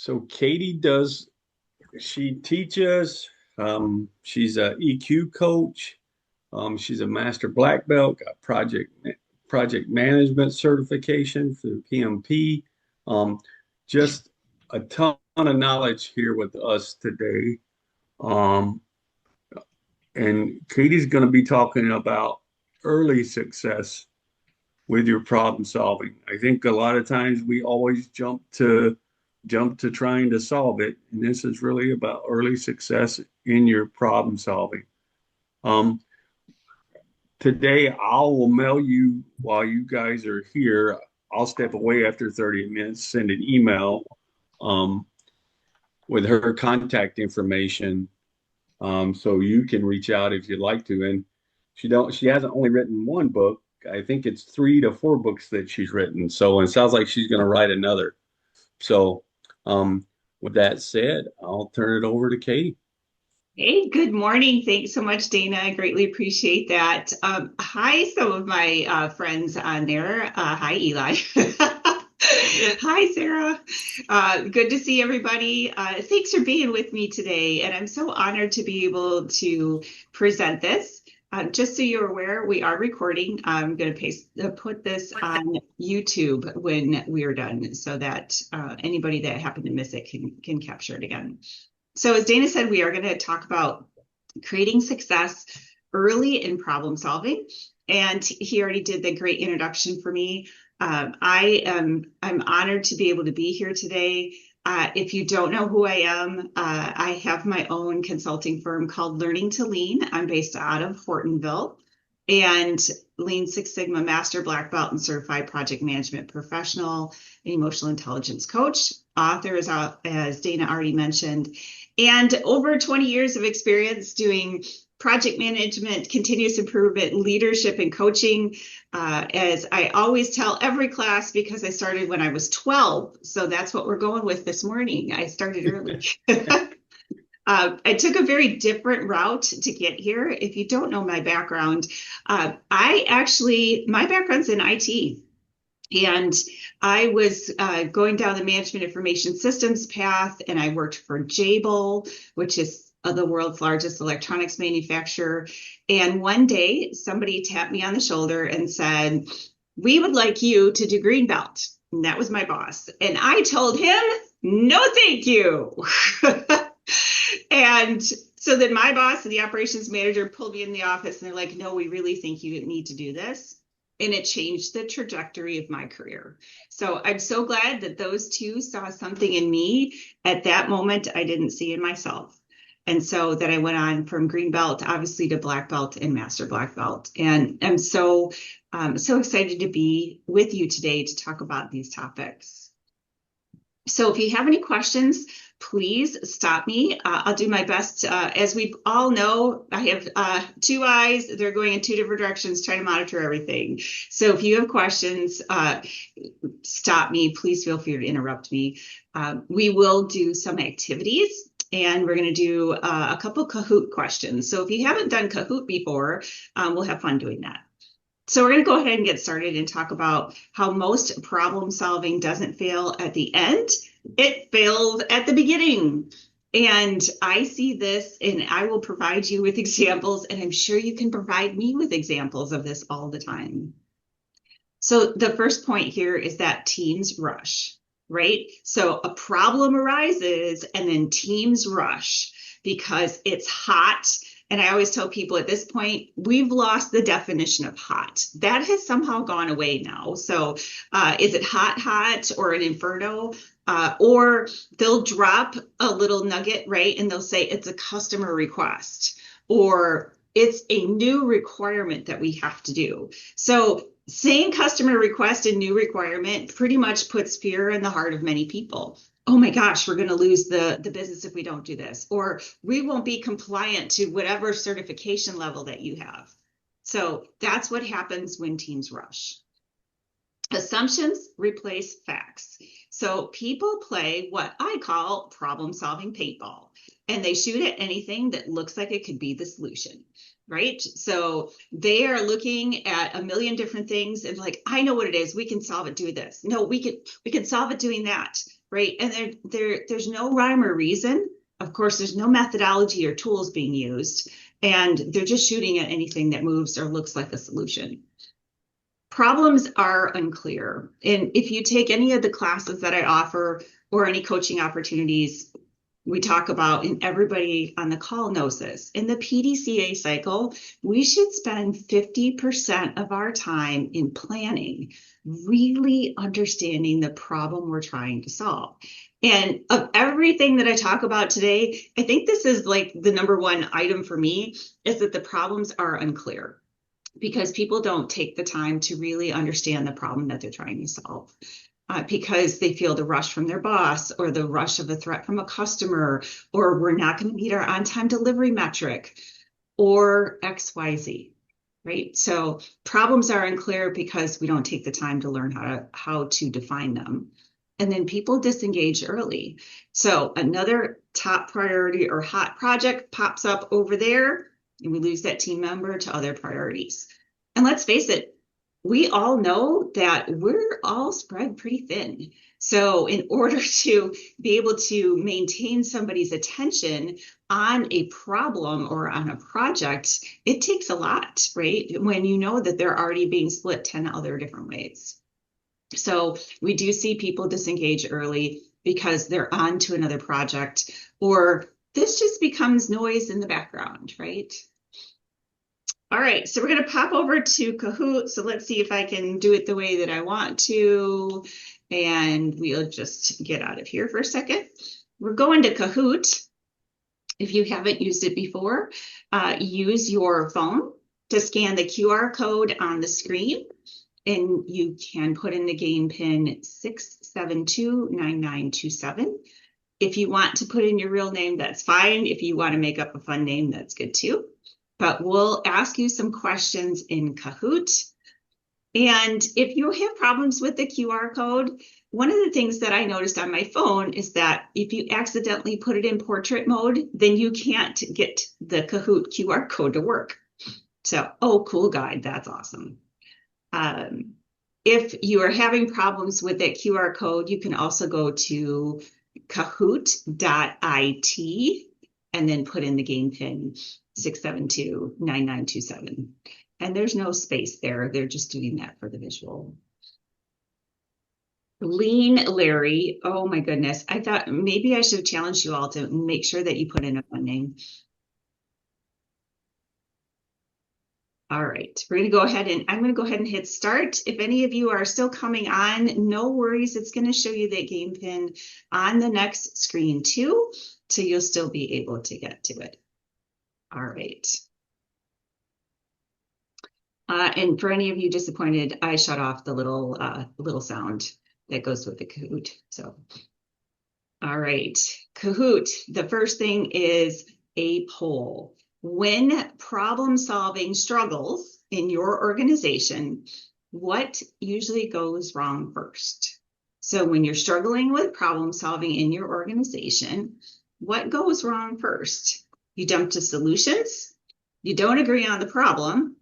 So Katie she teaches, she's a EQ coach. She's a master black belt, got project management certification for the PMP. Um, just a ton of knowledge here with us today. Um, and Katie's going to be talking about early success with your problem solving. I think a lot of times we always jump to trying to solve it, and this is really about early success in your problem solving. Um, Today, I will mail you while you guys are here. I'll step away after 30 minutes, send an email um, with her contact information, so you can reach out if you'd like to. And she hasn't only written one book. I think it's 3 to 4 books that she's written. So it sounds like she's going to write another. So um, with that said, I'll turn it over to Katie. Hey, good morning. Thanks so much, Dana. I greatly appreciate that. Hi, some of my friends on there. Hi, Eli. Hi, Sarah. Good to see everybody. Thanks for being with me today. And I'm so honored to be able to present this. Just so you're aware, we are recording. I'm going to put this on YouTube when we are done so that anybody that happened to miss it can capture it again. So as Dana said, we are going to talk about creating success early in problem solving. And he already did the great introduction for me. I'm honored to be able to be here today. If you don't know who I am, I have my own consulting firm called Learning to Lean. I'm based out of Hortonville and Lean Six Sigma Master Black Belt and Certified Project Management Professional, Emotional Intelligence Coach, author, as Dana already mentioned, and over 20 years of experience doing project management, continuous improvement, leadership, and coaching. As I always tell every class, because I started when I was 12. So that's what we're going with this morning. I started early. I took a very different route to get here. If you don't know my background, my background's in IT. And I was going down the management information systems path, and I worked for Jabil, which is the world's largest electronics manufacturer. And one day, somebody tapped me on the shoulder and said, "We would like you to do Greenbelt." And that was my boss. And I told him, "No, thank you." And so then my boss and the operations manager pulled me in the office, and they're like, "No, we really think you need to do this." And it changed the trajectory of my career. So I'm so glad that those two saw something in me at that moment I didn't see in myself. And so that I went on from green belt, obviously, to black belt and master black belt. And I'm so excited to be with you today to talk about these topics. So if you have any questions, please stop me. I'll do my best. As we all know, I have two eyes. They're going in two different directions, trying to monitor everything. So if you have questions, stop me. Please feel free to interrupt me. We will do some activities. And we're going to do a couple Kahoot questions. So if you haven't done Kahoot before, we'll have fun doing that. So we're going to go ahead and get started and talk about how most problem solving doesn't fail at the end. It fails at the beginning. And I see this, and I will provide you with examples, and I'm sure you can provide me with examples of this all the time. So the first point here is that teams rush, right? So a problem arises and then teams rush because it's hot. And I always tell people at this point, we've lost the definition of hot. That has somehow gone away now. So is it hot, or an inferno? Or they'll drop a little nugget, right? And they'll say it's a customer request, or it's a new requirement that we have to do. So saying customer request and new requirement pretty much puts fear in the heart of many people. Oh my gosh, we're going to lose the business if we don't do this, or we won't be compliant to whatever certification level that you have. So that's what happens when teams rush. Assumptions replace facts. So people play what I call problem solving paintball, and they shoot at anything that looks like it could be the solution, right? So they are looking at a million different things and like, I know what it is. We can solve it doing this. No, we can solve it doing that. right? And there's no rhyme or reason. Of course, there's no methodology or tools being used, and they're just shooting at anything that moves or looks like a solution. Problems are unclear. And if you take any of the classes that I offer or any coaching opportunities, we talk about, and everybody on the call knows this, in the PDCA cycle, we should spend 50% of our time in planning, really understanding the problem we're trying to solve. And of everything that I talk about today, I think this is like the number one item for me is that the problems are unclear because people don't take the time to really understand the problem that they're trying to solve. Because they feel the rush from their boss or the rush of a threat from a customer, or we're not going to meet our on-time delivery metric, or XYZ, right? So problems are unclear because we don't take the time to learn how to define them. And then people disengage early. So another top priority or hot project pops up over there, and we lose that team member to other priorities. And let's face it, we all know that we're all spread pretty thin. So in order to be able to maintain somebody's attention on a problem or on a project, it takes a lot, right? When you know that they're already being split 10 other different ways. So we do see people disengage early because they're on to another project, or this just becomes noise in the background, right? All right, so we're going to pop over to Kahoot. So let's see if I can do it the way that I want to. And we'll just get out of here for a second. We're going to Kahoot. If you haven't used it before, use your phone to scan the QR code on the screen. And you can put in the game pin 6729927. If you want to put in your real name, that's fine. If you want to make up a fun name, that's good too. But we'll ask you some questions in Kahoot. And if you have problems with the QR code, one of the things that I noticed on my phone is that if you accidentally put it in portrait mode, then you can't get the Kahoot QR code to work. So, oh, cool guide, that's awesome. If you are having problems with that QR code, you can also go to kahoot.it and then put in the game pin 6729927. And there's no space there. They're just doing that for the visual. Lean Larry. Oh my goodness. I thought maybe I should have challenged you all to make sure that you put in a fun name. All right, we're going to go ahead and I'm going to go ahead and hit start. If any of you are still coming on, no worries. It's going to show you that game pin on the next screen too, so you'll still be able to get to it. All right. And for any of you disappointed, I shut off the little sound that goes with the Kahoot. So, all right, Kahoot. The first thing is a poll. When problem solving struggles in your organization, what usually goes wrong first? So when you're struggling with problem solving in your organization, what goes wrong first? You jump to solutions, you don't agree on the problem,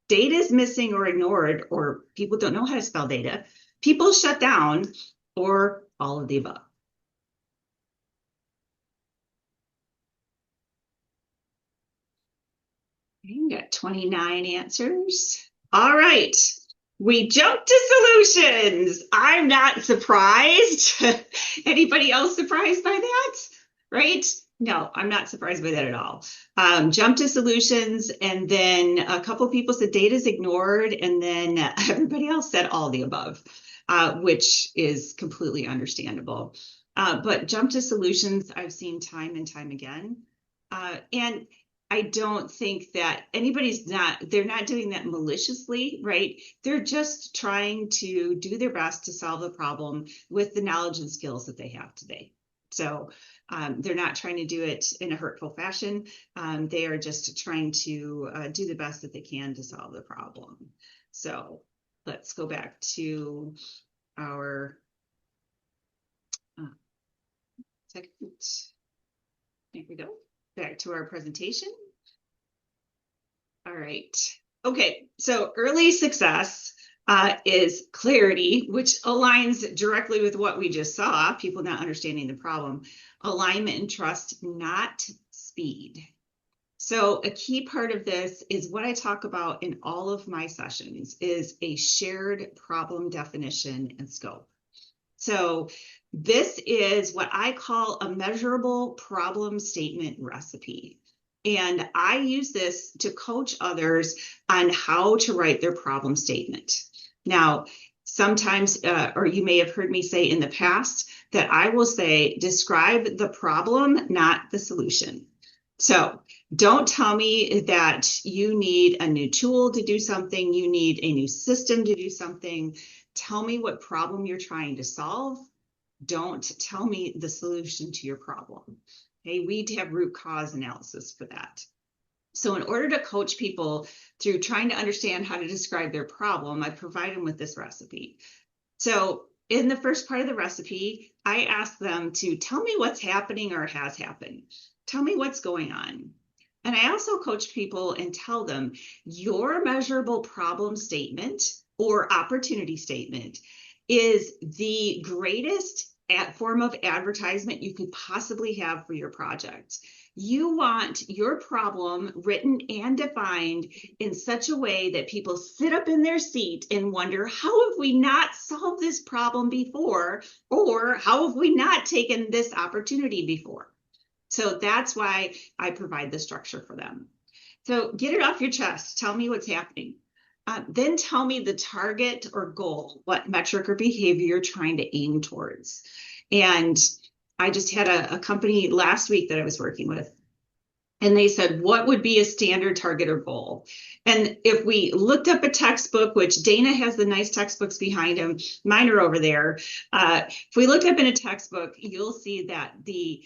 data is missing or ignored, or people don't know how to spell data, people shut down, or all of the above. You got 29 answers. All right. We jumped to solutions. I'm not surprised. Anybody else surprised by that? Right? No, I'm not surprised by that at all. Jump to solutions, and then a couple people said data's ignored, and then everybody else said all the above, which is completely understandable. But jump to solutions, I've seen time and time again. And I don't think that they're not doing that maliciously, right? They're just trying to do their best to solve the problem with the knowledge and skills that they have today. So they're not trying to do it in a hurtful fashion. They are just trying to do the best that they can to solve the problem. So let's go back to our second. There we go. Back to our presentation. All right. Okay, so early success. is clarity, which aligns directly with what we just saw, people not understanding the problem. Alignment and trust, not speed. So a key part of this is what I talk about in all of my sessions is a shared problem definition and scope. So this is what I call a measurable problem statement recipe. And I use this to coach others on how to write their problem statement. Now, sometimes, or you may have heard me say in the past, that I will say, describe the problem, not the solution. So don't tell me that you need a new tool to do something, you need a new system to do something. Tell me what problem you're trying to solve. Don't tell me the solution to your problem. Okay, we need to have root cause analysis for that. So in order to coach people through trying to understand how to describe their problem, I provide them with this recipe. So in the first part of the recipe, I ask them to tell me what's happening or has happened. Tell me what's going on. And I also coach people and tell them your measurable problem statement or opportunity statement is the greatest form of advertisement you could possibly have for your project. You want your problem written and defined in such a way that people sit up in their seat and wonder, how have we not solved this problem before? Or how have we not taken this opportunity before? So that's why I provide the structure for them. So get it off your chest. Tell me what's happening. Then tell me the target or goal, what metric or behavior you're trying to aim towards. And I just had a company last week that I was working with, and they said, what would be a standard target or goal? And if we looked up a textbook, which Dana has the nice textbooks behind him, mine are over there. If we looked up in a textbook, you'll see that the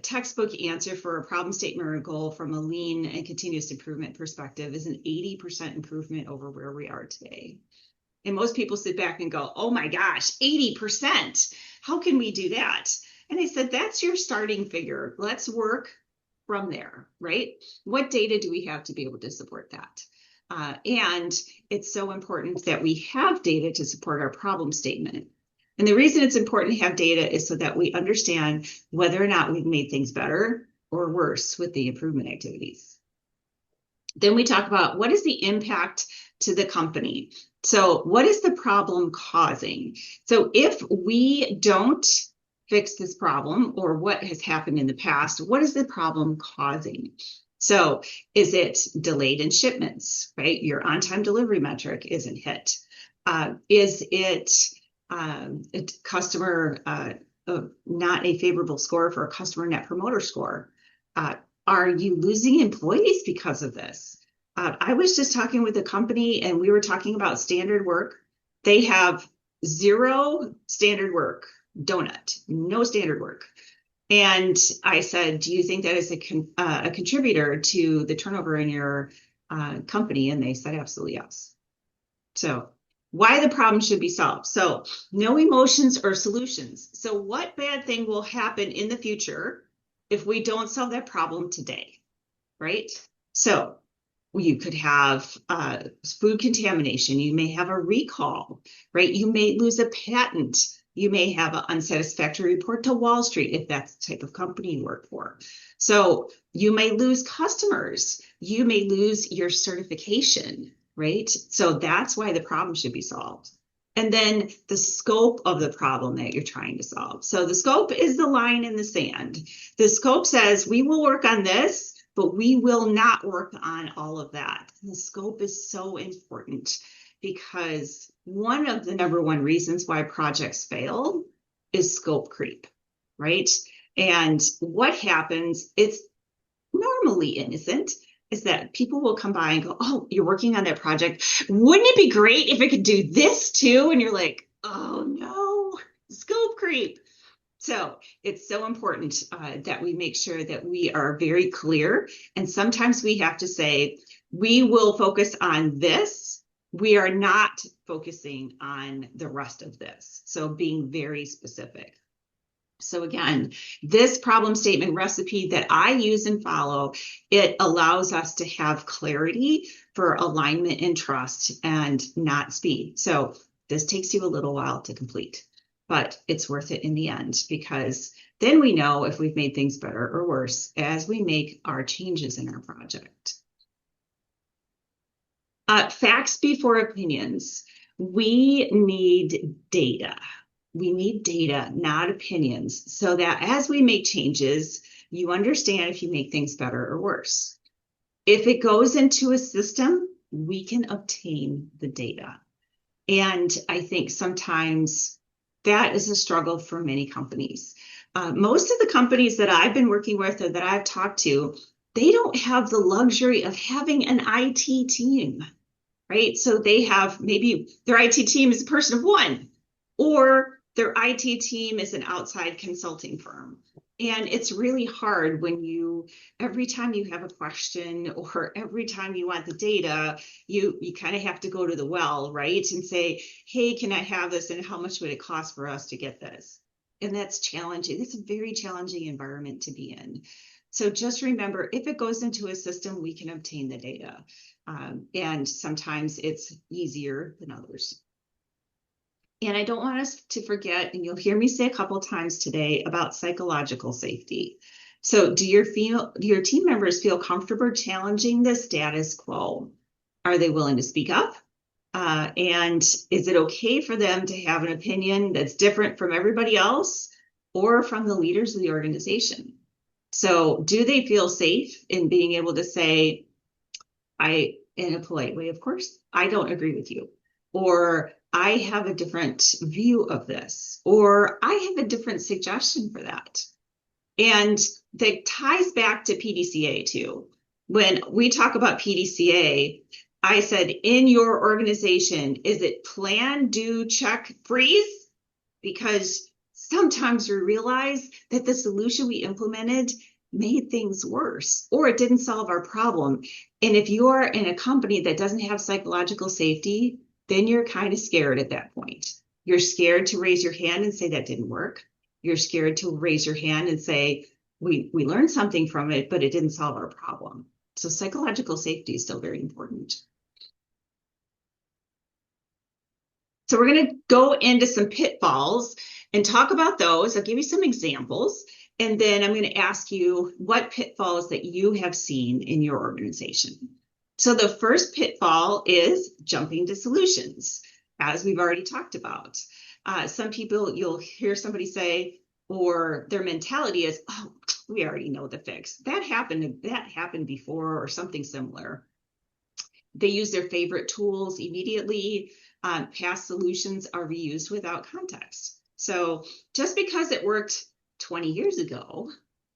textbook answer for a problem statement or a goal from a lean and continuous improvement perspective is an 80% improvement over where we are today. And most people sit back and go, oh my gosh, 80%. How can we do that? And I said, that's your starting figure. Let's work from there, right? What data do we have to be able to support that? And it's so important that we have data to support our problem statement. And the reason it's important to have data is so that we understand whether or not we've made things better or worse with the improvement activities. Then we talk about what is the impact to the company. So what is the problem causing? So if we don't fix this problem or what has happened in the past, what is the problem causing? So is it delayed in shipments, right? Your on-time delivery metric isn't hit. Is it customer, not a favorable score for a customer net promoter score? Are you losing employees because of this? I was just talking with a company and we were talking about standard work. They have 0 standard work, donut, no standard work. And I said, do you think that is a contributor to the turnover in your company? And they said, absolutely yes. So why the problem should be solved. So no emotions or solutions. So what bad thing will happen in the future if we don't solve that problem today, right? So you could have food contamination. You may have a recall, right? You may lose a patent. You may have an unsatisfactory report to Wall Street if that's the type of company you work for. So you may lose customers. You may lose your certification, right? So that's why the problem should be solved. And then the scope of the problem that you're trying to solve. So the scope is the line in the sand. The scope says we will work on this, but we will not work on all of that. And the scope is so important because one of the number one reasons why projects fail is scope creep, right? And what happens, it's normally innocent, is that people will come by and go, oh, you're working on that project. Wouldn't it be great if it could do this too? And you're like, oh no, scope creep. So it's so important that we make sure that we are very clear. And sometimes we have to say, we will focus on this. We are not focusing on the rest of this. So being very specific. So again, this problem statement recipe that I use and follow, it allows us to have clarity for alignment and trust and not speed. So this takes you a little while to complete, but it's worth it in the end because then we know if we've made things better or worse as we make our changes in our project. Facts before opinions. We need data. We need data, not opinions, so that as we make changes, you understand if you make things better or worse. If it goes into a system, we can obtain the data. And I think sometimes that is a struggle for many companies. Most of the companies that I've been working with or that I've talked to, they don't have the luxury of having an IT team, right? So they have maybe their IT team is a person of one, or their IT team is an outside consulting firm. And it's really hard when every time you have a question or every time you want the data, you kind of have to go to the well, right? And say, hey, can I have this? And how much would it cost for us to get this? And that's challenging. It's a very challenging environment to be in. So just remember, if it goes into a system, we can obtain the data. And sometimes it's easier than others. And I don't want us to forget, and you'll hear me say a couple times today about psychological safety. So do your team members feel comfortable challenging the status quo? Are they willing to speak up? And is it okay for them to have an opinion that's different from everybody else or from the leaders of the organization? So do they feel safe in being able to say, in a polite way, of course, I don't agree with you, or I have a different view of this, or I have a different suggestion for that. And that ties back to PDCA too. When we talk about PDCA, I said, in your organization, is it plan, do, check, freeze? Because sometimes we realize that the solution we implemented made things worse, or it didn't solve our problem. And if you're in a company that doesn't have psychological safety, then you're kind of scared at that point. You're scared to raise your hand and say that didn't work. You're scared to raise your hand and say, we learned something from it, but it didn't solve our problem. So psychological safety is still very important. So we're going to go into some pitfalls and talk about those. I'll give you some examples. And then I'm going to ask you what pitfalls that you have seen in your organization. So the first pitfall is jumping to solutions, as we've already talked about. Some people, you'll hear somebody say, or their mentality is, oh, we already know the fix. That happened before, or something similar. They use their favorite tools immediately. Past solutions are reused without context. So just because it worked 20 years ago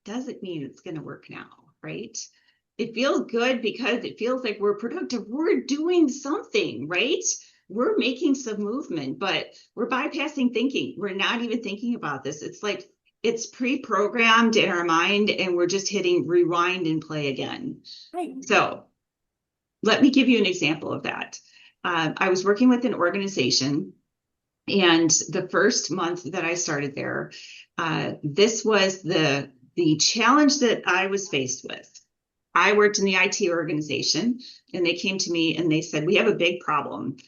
doesn't mean it's going to work now, right? It feels good because it feels like we're productive. We're doing something, right? We're making some movement, but we're bypassing thinking. We're not even thinking about this. It's like it's pre-programmed in our mind and we're just hitting rewind and play again. Right. So let me give you an example of that. I was working with an organization, and the first month that I started there, this was the challenge that I was faced with. I worked in the IT organization, and they came to me and they said, we have a big problem.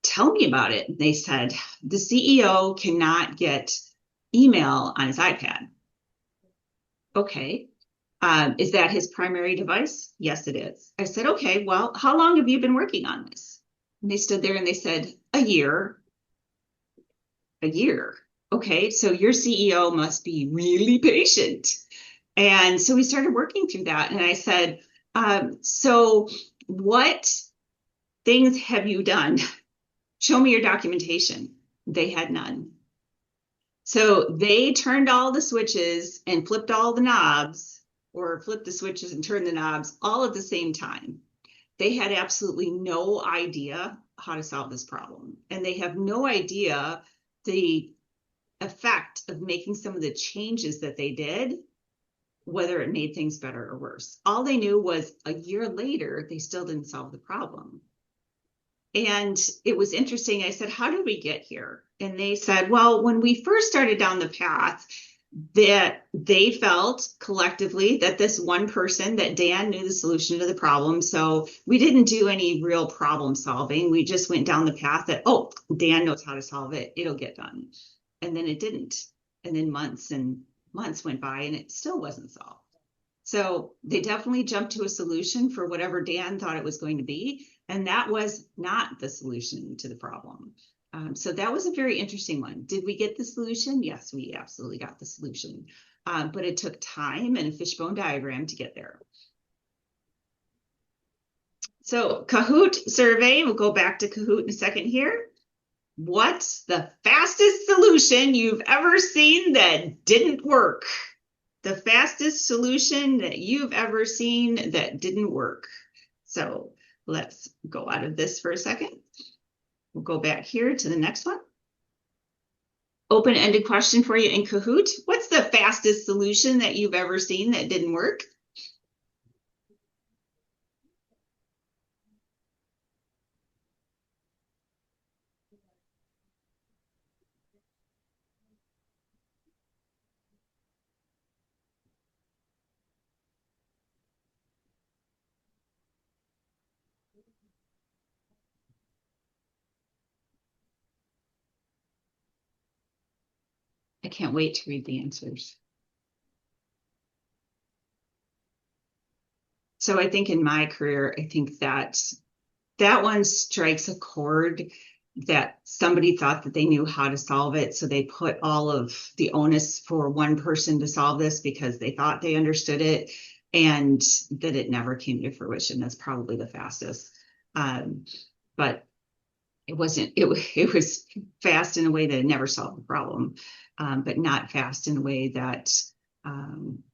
Tell me about it. They said, the CEO cannot get email on his iPad. Okay. Is that his primary device? Yes, it is. I said, okay, well, how long have you been working on this? And they stood there and they said, a year. A year. Okay, so your CEO must be really patient. And so we started working through that. And I said, so what things have you done? Show me your documentation. They had none. So they turned all the switches and flipped all the knobs, or flipped the switches and turned the knobs all at the same time. They had absolutely no idea how to solve this problem. And they have no idea the effect of making some of the changes that they did, whether it made things better or worse. All they knew was a year later, they still didn't solve the problem. And it was interesting. I said, how did we get here? And they said, well, when we first started down the path, that they felt collectively that this one person, that Dan knew the solution to the problem. So we didn't do any real problem solving. We just went down the path that, oh, Dan knows how to solve it. It'll get done. And then it didn't. And then months and months went by and it still wasn't solved. So they definitely jumped to a solution for whatever Dan thought it was going to be. And that was not the solution to the problem. So that was a very interesting one. Did we get the solution? Yes, we absolutely got the solution. But it took time and a fishbone diagram to get there. So Kahoot survey, we'll go back to Kahoot in a second here. What's the fastest solution you've ever seen that didn't work? The fastest solution that you've ever seen that didn't work. So let's go out of this for a second. We'll go back here to the next one. Open-ended question for you in Kahoot. What's the fastest solution that you've ever seen that didn't work? I can't wait to read the answers. So I think in my career, I think that that one strikes a chord that somebody thought that they knew how to solve it. So they put all of the onus for one person to solve this because they thought they understood it and that it never came to fruition. That's probably the fastest. But it wasn't, it was fast in a way that it never solved the problem, but not fast in a way that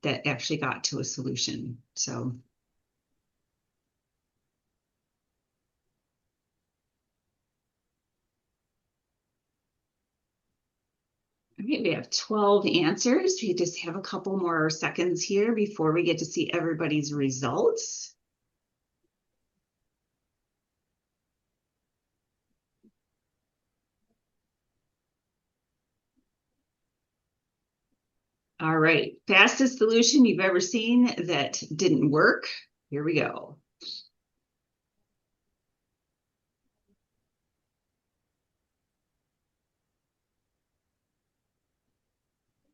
that actually got to a solution. So all right, we have 12 answers. We just have a couple more seconds here before we get to see everybody's results. All right, fastest solution you've ever seen that didn't work. Here we go.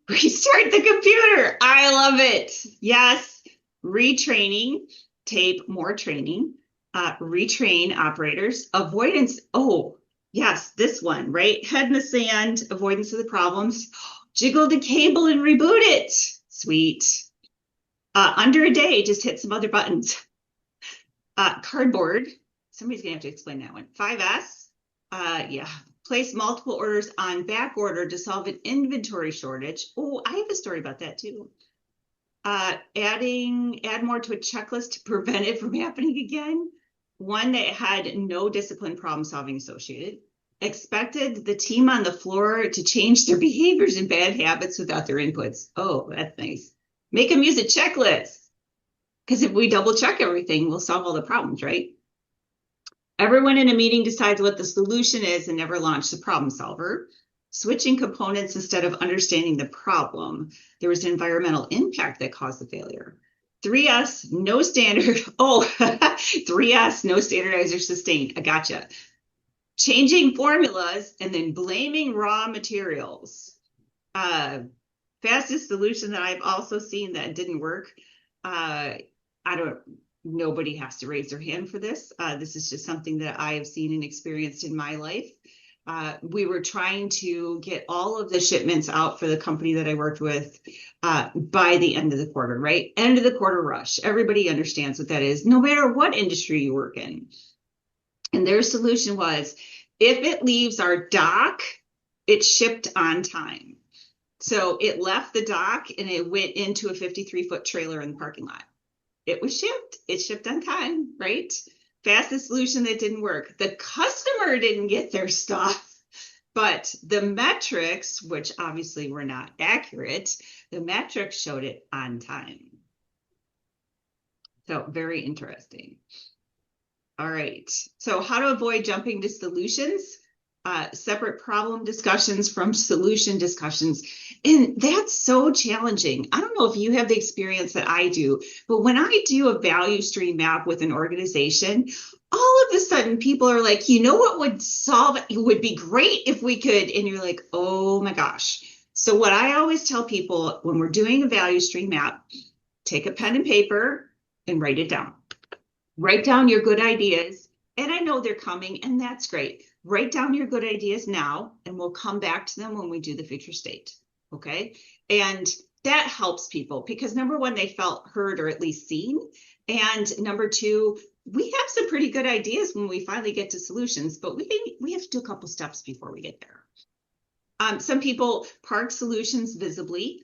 Restart the computer. I love it. Yes. Retraining, tape more training, retrain operators, avoidance. Oh, yes, this one, right? Head in the sand, avoidance of the problems. Jiggle the cable and reboot it. Sweet. Under a day, just hit some other buttons. Cardboard. Somebody's gonna have to explain that one. 5S. Yeah. Place multiple orders on back order to solve an inventory shortage. Oh, I have a story about that too. Add more to a checklist to prevent it from happening again. One that had no discipline problem solving associated. Expected the team on the floor to change their behaviors and bad habits without their inputs. Oh, that's nice. Make them use a checklist. Because if we double check everything, we'll solve all the problems, right? Everyone in a meeting decides what the solution is and never launch the problem solver. Switching components instead of understanding the problem. There was an environmental impact that caused the failure. 3S, no standard. Oh, 3S, no standardizer sustained. I gotcha. Changing formulas and then blaming raw materials. Fastest solution that I've also seen that didn't work. Nobody has to raise their hand for this. This is just something that I have seen and experienced in my life. We were trying to get all of the shipments out for the company that I worked with by the end of the quarter, right? End of the quarter rush. Everybody understands what that is, no matter what industry you work in. And their solution was, if it leaves our dock, it's shipped on time. So it left the dock and it went into a 53-foot trailer in the parking lot. It was shipped. It shipped on time, right? Fastest solution that didn't work. The customer didn't get their stuff, but the metrics, which obviously were not accurate, the metrics showed it on time. So very interesting. All right. So how to avoid jumping to solutions, separate problem discussions from solution discussions. And that's so challenging. I don't know if you have the experience that I do, but when I do a value stream map with an organization, all of a sudden people are like, you know what would solve it? It would be great if we could. And you're like, oh my gosh. So what I always tell people when we're doing a value stream map, take a pen and paper and write it down. Write down your good ideas. And I know they're coming, and that's great. Write down your good ideas now, and we'll come back to them when we do the future state. Okay. And that helps people because number one, they felt heard or at least seen. And number two, we have some pretty good ideas when we finally get to solutions, but we have to do a couple steps before we get there. Some people park solutions visibly.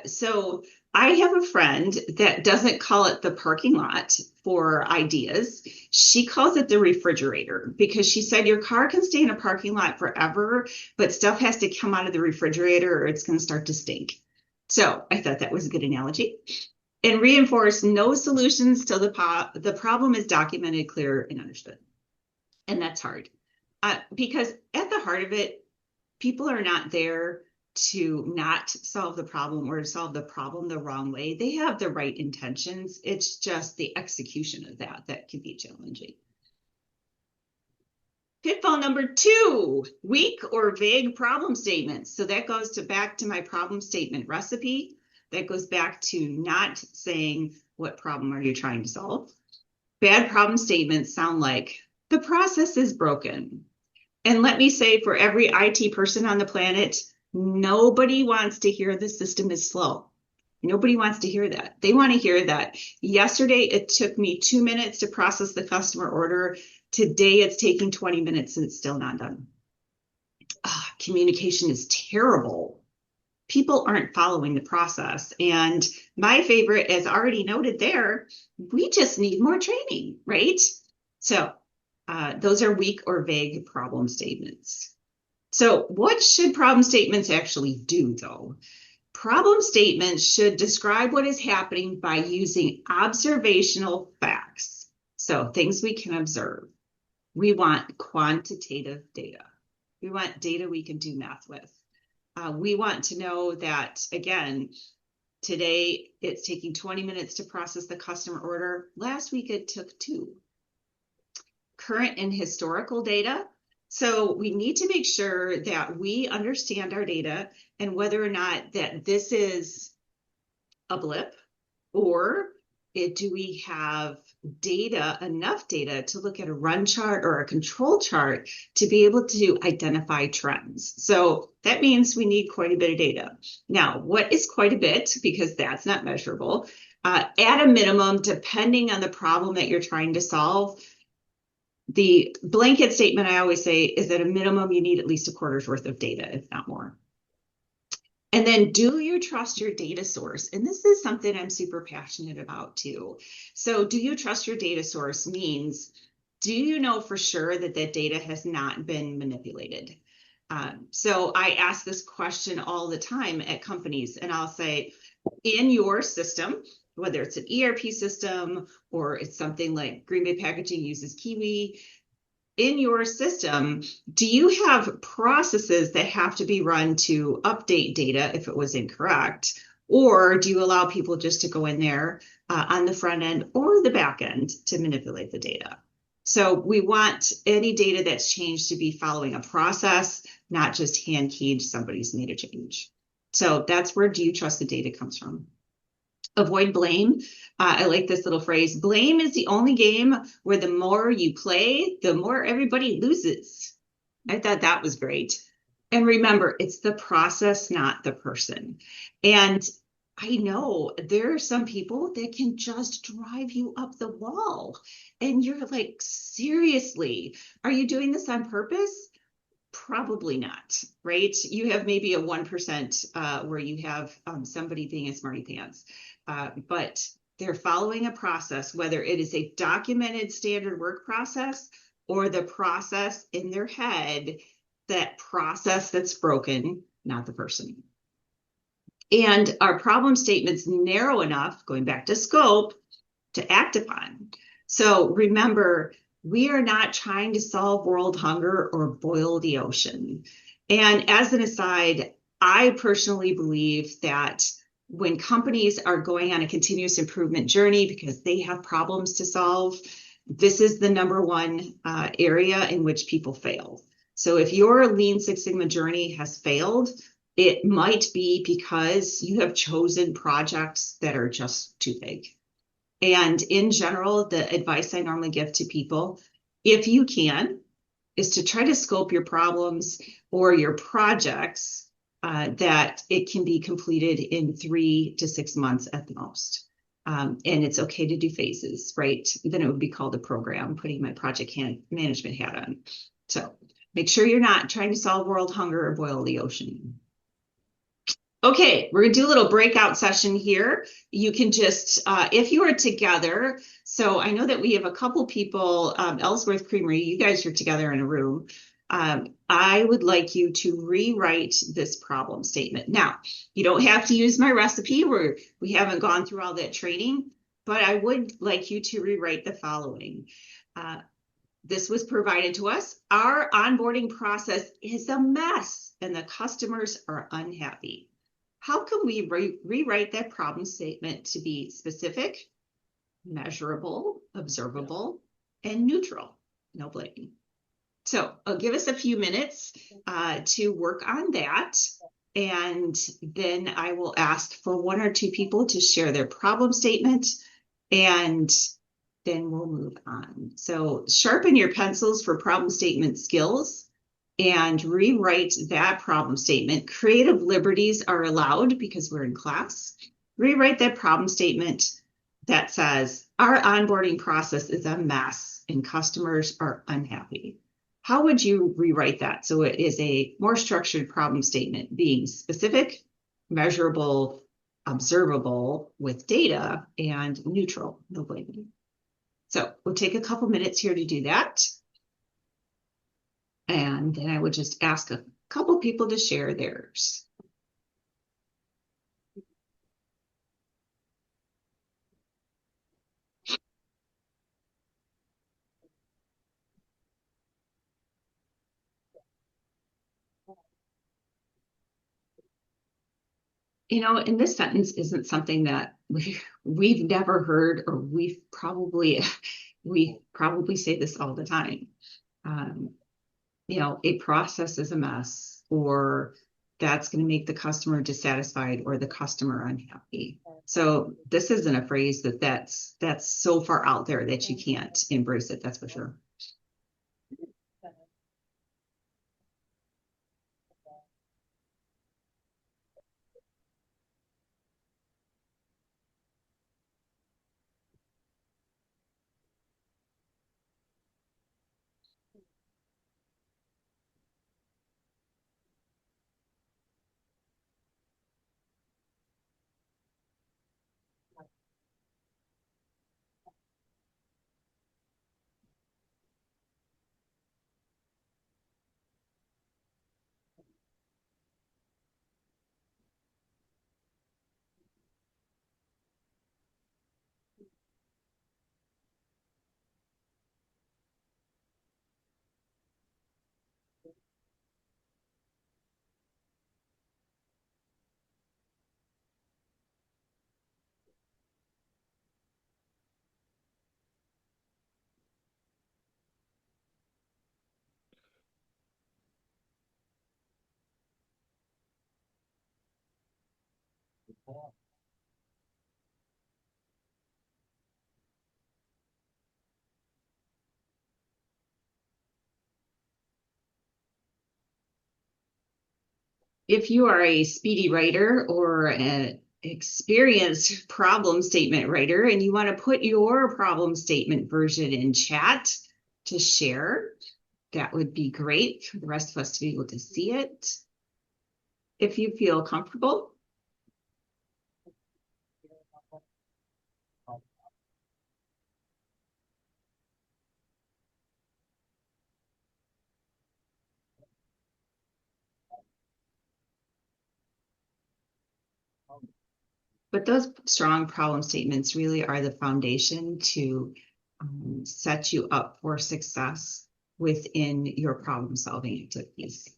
So I have a friend that doesn't call it the parking lot for ideas. She calls it the refrigerator because she said your car can stay in a parking lot forever, but stuff has to come out of the refrigerator or it's going to start to stink. So I thought that was a good analogy. And reinforce no solutions till the problem is documented, clear, and understood. And that's hard because at the heart of it, people are not there to not solve the problem or to solve the problem the wrong way. They have the right intentions. It's just the execution of that can be challenging. Pitfall number 2, weak or vague problem statements. So that goes back to my problem statement recipe. That goes back to not saying what problem are you trying to solve. Bad problem statements sound like the process is broken. And let me say for every IT person on the planet, nobody wants to hear the system is slow. Nobody wants to hear that. They want to hear that yesterday it took me 2 minutes to process the customer order. Today it's taking 20 minutes and it's still not done. Communication is terrible. People aren't following the process. And my favorite, as already noted there, we just need more training, right? So those are weak or vague problem statements. So what should problem statements actually do, though? Problem statements should describe what is happening by using observational facts. So things we can observe. We want quantitative data. We want data we can do math with. We want to know that, again, today it's taking 20 minutes to process the customer order. Last week it took 2. Current and historical data. So we need to make sure that we understand our data and whether or not that this is a blip or do we have data, enough data to look at a run chart or a control chart to be able to identify trends. So that means we need quite a bit of data. Now, what is quite a bit? Because that's not measurable. At a minimum, depending on the problem that you're trying to solve, the blanket statement I always say is that a minimum you need at least a quarter's worth of data, if not more. And then do you trust your data source? And this is something I'm super passionate about too. So do you trust your data source means, do you know for sure that that data has not been manipulated? So I ask this question all the time at companies and I'll say, in your system, whether it's an ERP system or it's something like Green Bay Packaging uses Kiwi, in your system, do you have processes that have to be run to update data if it was incorrect? Or do you allow people just to go in there on the front end or the back end to manipulate the data? So we want any data that's changed to be following a process, not just hand keyed somebody's made a change. So that's where do you trust the data comes from. Avoid blame. I like this little phrase. Blame is the only game where the more you play, the more everybody loses. I thought that was great. And remember, it's the process, not the person. And I know there are some people that can just drive you up the wall. And you're like, seriously, are you doing this on purpose? Probably not, right? You have maybe a 1% where you have somebody being a smarty pants. But they're following a process, whether it is a documented standard work process or the process in their head, that process that's broken, not the person. And our problem statement's narrow enough, going back to scope, to act upon. So remember, We are not trying to solve world hunger or boil the ocean. And as an aside, I personally believe that when companies are going on a continuous improvement journey because they have problems to solve, this is the number one area in which people fail. So if your Lean Six Sigma journey has failed, it might be because you have chosen projects that are just too big. And in general, the advice I normally give to people, if you can, is to try to scope your problems or your projects that it can be completed in 3 to 6 months at the most. And it's okay to do phases, right? Then it would be called a program, putting my project management hat on. So make sure you're not trying to solve world hunger or boil the ocean. Okay, we're gonna do a little breakout session here. You can just, if you are together, so I know that we have a couple people, Ellsworth Creamery, you guys are together in a room. I would like you to rewrite this problem statement. Now, you don't have to use my recipe, we haven't gone through all that training, but I would like you to rewrite the following. This was provided to us. Our onboarding process is a mess and the customers are unhappy. How can we rewrite that problem statement to be specific, measurable, observable, and neutral? No blaming. So I'll give us a few minutes to work on that. And then I will ask for 1 or 2 people to share their problem statement, and then we'll move on. So sharpen your pencils for problem statement skills and rewrite that problem statement. Creative liberties are allowed because we're in class. Rewrite that problem statement that says, our onboarding process is a mess and customers are unhappy. How would you rewrite that so it is a more structured problem statement, being specific, measurable, observable with data, and neutral, no blaming? So we'll take a couple minutes here to do that. And then I would just ask a couple people to share theirs. And this sentence isn't something that we've never heard, or we probably say this all the time. A process is a mess, or that's going to make the customer dissatisfied or the customer unhappy. So this isn't a phrase that's so far out there that you can't embrace it, that's for sure. If you are a speedy writer or an experienced problem statement writer and you want to put your problem statement version in chat to share, that would be great for the rest of us to be able to see it. If you feel comfortable. But those strong problem statements really are the foundation to set you up for success within your problem solving activities.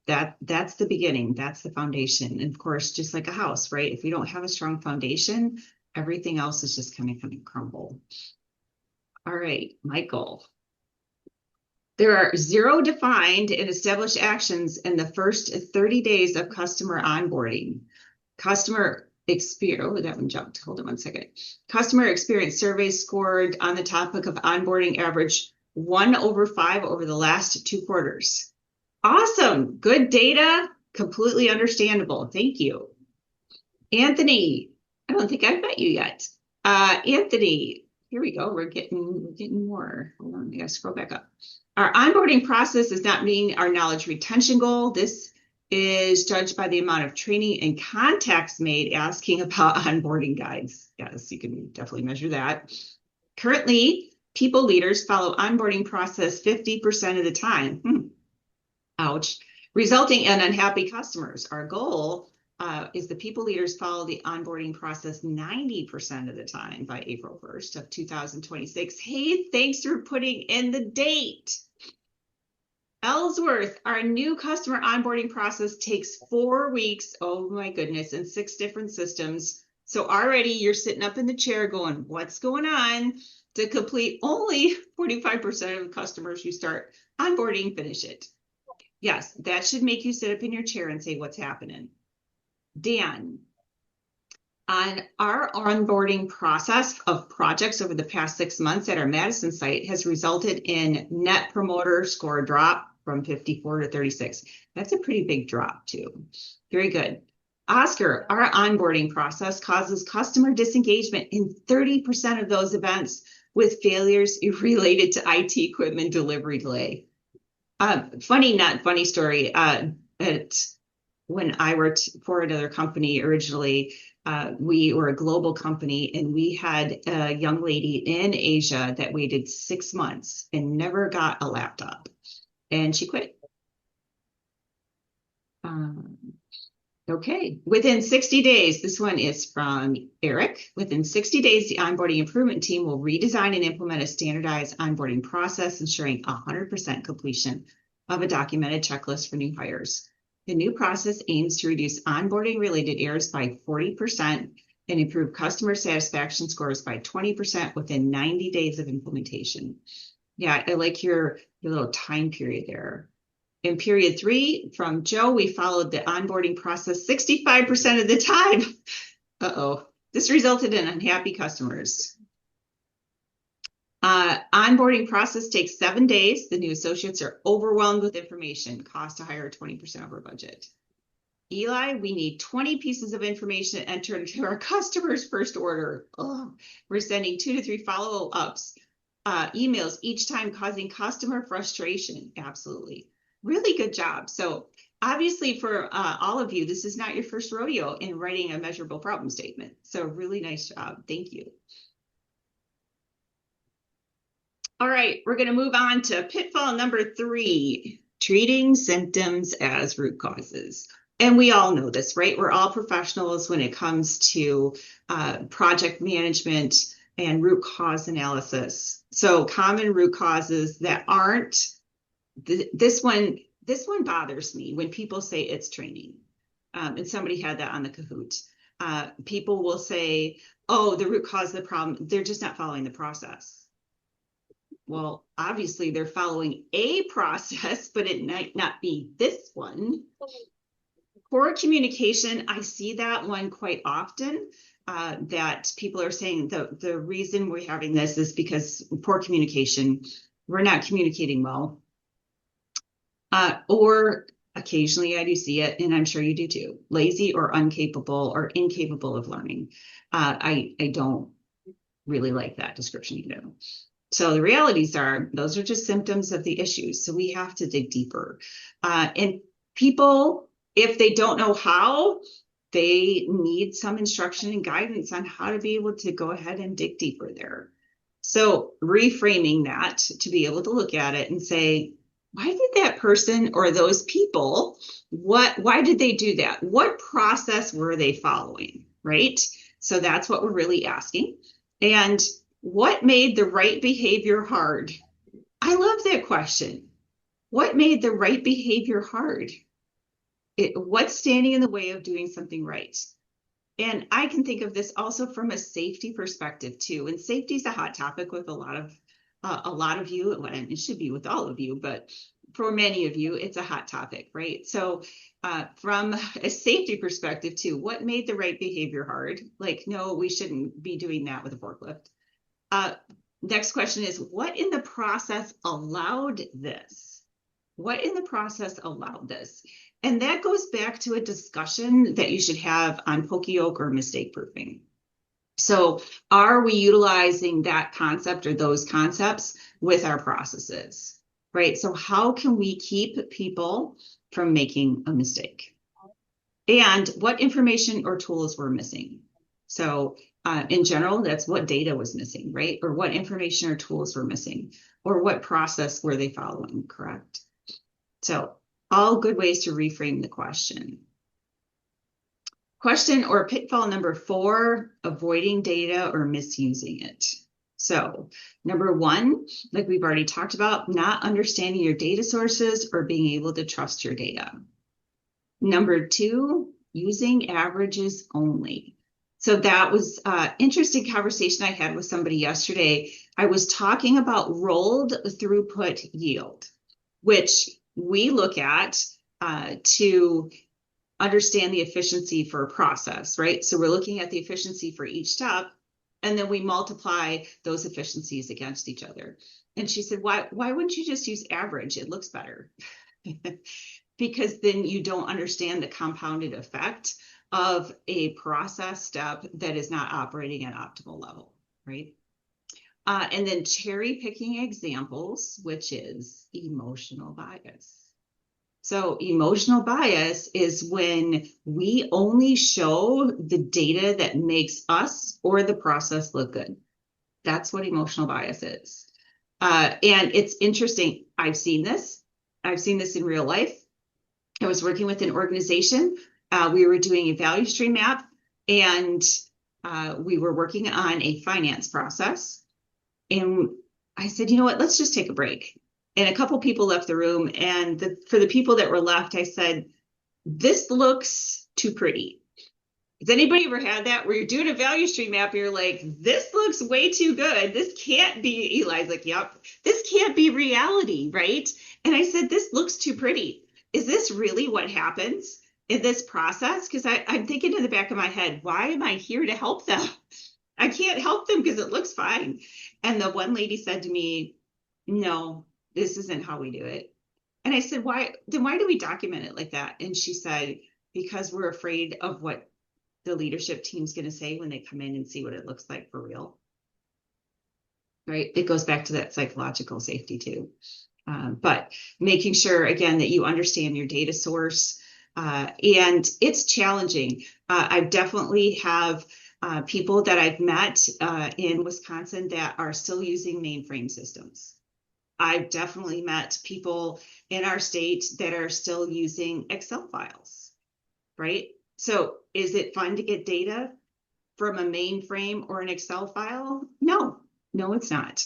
That's the beginning. That's the foundation. And of course, just like a house, right? If we don't have a strong foundation, everything else is just kind of crumble. All right, Michael. There are 0 defined and established actions in the first 30 days of customer onboarding. Customer experience, oh, that one jumped. Hold on one second. Customer experience surveys scored on the topic of onboarding average 1/5 over the last 2 quarters. Awesome. Good data. Completely understandable. Thank you. Anthony, I don't think I've met you yet. Anthony, here we go. We're getting more. Hold on, I gotta scroll back up. Our onboarding process is not meeting our knowledge retention goal. This is judged by the amount of training and contacts made asking about onboarding guides. Yes, you can definitely measure that. Currently, people leaders follow onboarding process 50% of the time. Ouch. Resulting in unhappy customers. Our goal is the people leaders follow the onboarding process 90% of the time by April 1st of 2026. Hey, thanks for putting in the date. Ellsworth, our new customer onboarding process takes 4 weeks. Oh my goodness, and 6 different systems. So already you're sitting up in the chair going, what's going on? To complete only 45% of customers you start onboarding, finish it. Yes, that should make you sit up in your chair and say, what's happening? Dan, on our onboarding process of projects over the past 6 months at our Madison site has resulted in net promoter score drop from 54 to 36. That's a pretty big drop too. Very good. Oscar, our onboarding process causes customer disengagement in 30% of those events with failures related to IT equipment delivery delay. Funny, not funny story. When I worked for another company originally, we were a global company and we had a young lady in Asia that waited 6 months and never got a laptop and she quit. Okay, within 60 days, this one is from Eric. Within 60 days, the onboarding improvement team will redesign and implement a standardized onboarding process, ensuring 100% completion of a documented checklist for new hires. The new process aims to reduce onboarding related errors by 40% and improve customer satisfaction scores by 20% within 90 days of implementation. Yeah, I like your little time period there. In period 3, from Joe, we followed the onboarding process 65% of the time. Uh-oh. This resulted in unhappy customers. Onboarding process takes 7 days. The new associates are overwhelmed with information. Cost to hire 20% over budget. Eli, we need 20 pieces of information entered into our customer's first order. Oh, we're sending 2 to 3 follow-ups, emails each time, causing customer frustration. Absolutely. Really good job. So obviously for all of you, this is not your first rodeo in writing a measurable problem statement. So really nice job. Thank you. All right, we're going to move on to pitfall number 3, treating symptoms as root causes. And we all know this, right? We're all professionals when it comes to project management and root cause analysis. So common root causes that aren't, this one bothers me when people say it's training. And somebody had that on the Kahoot. People will say, oh, the root cause of the problem, they're just not following the process. Well, obviously they're following a process, but it might not be this one. Poor communication, I see that one quite often, that people are saying the reason we're having this is because poor communication, we're not communicating well. Or occasionally I do see it, and I'm sure you do too, lazy or incapable of learning. I don't really like that description either. So the realities are, those are just symptoms of the issues. So we have to dig deeper. And people, if they don't know how, they need some instruction and guidance on how to be able to go ahead and dig deeper there. So reframing that to be able to look at it and say, why did that person or those people, why did they do that? What process were they following, right? So that's what we're really asking. And What made the right behavior hard? I love that question. What made the right behavior hard? What's standing in the way of doing something right? And I can think of this also from a safety perspective too. And safety is a hot topic with a lot of you. Well, it should be with all of you, but for many of you, it's a hot topic, right? So, from a safety perspective too, what made the right behavior hard? Like, no, we shouldn't be doing that with a forklift. Uh, Next question is, what in the process allowed this? What in the process allowed this? And that goes back to a discussion that you should have on poka-yoke or mistake proofing. So, are we utilizing that concept or those concepts with our processes, right? So, how can we keep people from making a mistake? And what information or tools were missing? So, in general, that's what data was missing, right? Or what information or tools were missing, or what process were they following, correct? So, all good ways to reframe the question. Question or pitfall number 4, avoiding data or misusing it. So, number 1, like we've already talked about, not understanding your data sources or being able to trust your data. Number 2, using averages only. So that was an interesting conversation I had with somebody yesterday. I was talking about rolled throughput yield, which we look at to understand the efficiency for a process, right? So we're looking at the efficiency for each step, and then we multiply those efficiencies against each other. And she said, why wouldn't you just use average? It looks better. Because then you don't understand the compounded effect of a process step that is not operating at optimal level, right? And then cherry picking examples, which is emotional bias. So emotional bias is when we only show the data that makes us or the process look good. That's what emotional bias is. And it's interesting. I've seen this. I've seen this in real life. I was working with an organization. We were doing a value stream map, and we were working on a finance process. And I said, you know what, let's just take a break. And a couple people left the room. And for the people that were left, I said, this looks too pretty. Has anybody ever had that where you're doing a value stream map and you're like, this looks way too good. This can't be, Eli's like, yep, this can't be reality, right? And I said, this looks too pretty. Is this really what happens in this process? Because I'm thinking in the back of my head, why am I here to help them? I can't help them because it looks fine. And the one lady said to me, no, this isn't how we do it. And I said, why do we document it like that? And she said, because we're afraid of what the leadership team's going to say when they come in and see what it looks like for real. Right? It goes back to that psychological safety too. But making sure, again, that you understand your data source. And it's challenging. I definitely have people that I've met in Wisconsin that are still using mainframe systems. I've definitely met people in our state that are still using Excel files, right? So is it fun to get data from a mainframe or an Excel file? No, it's not.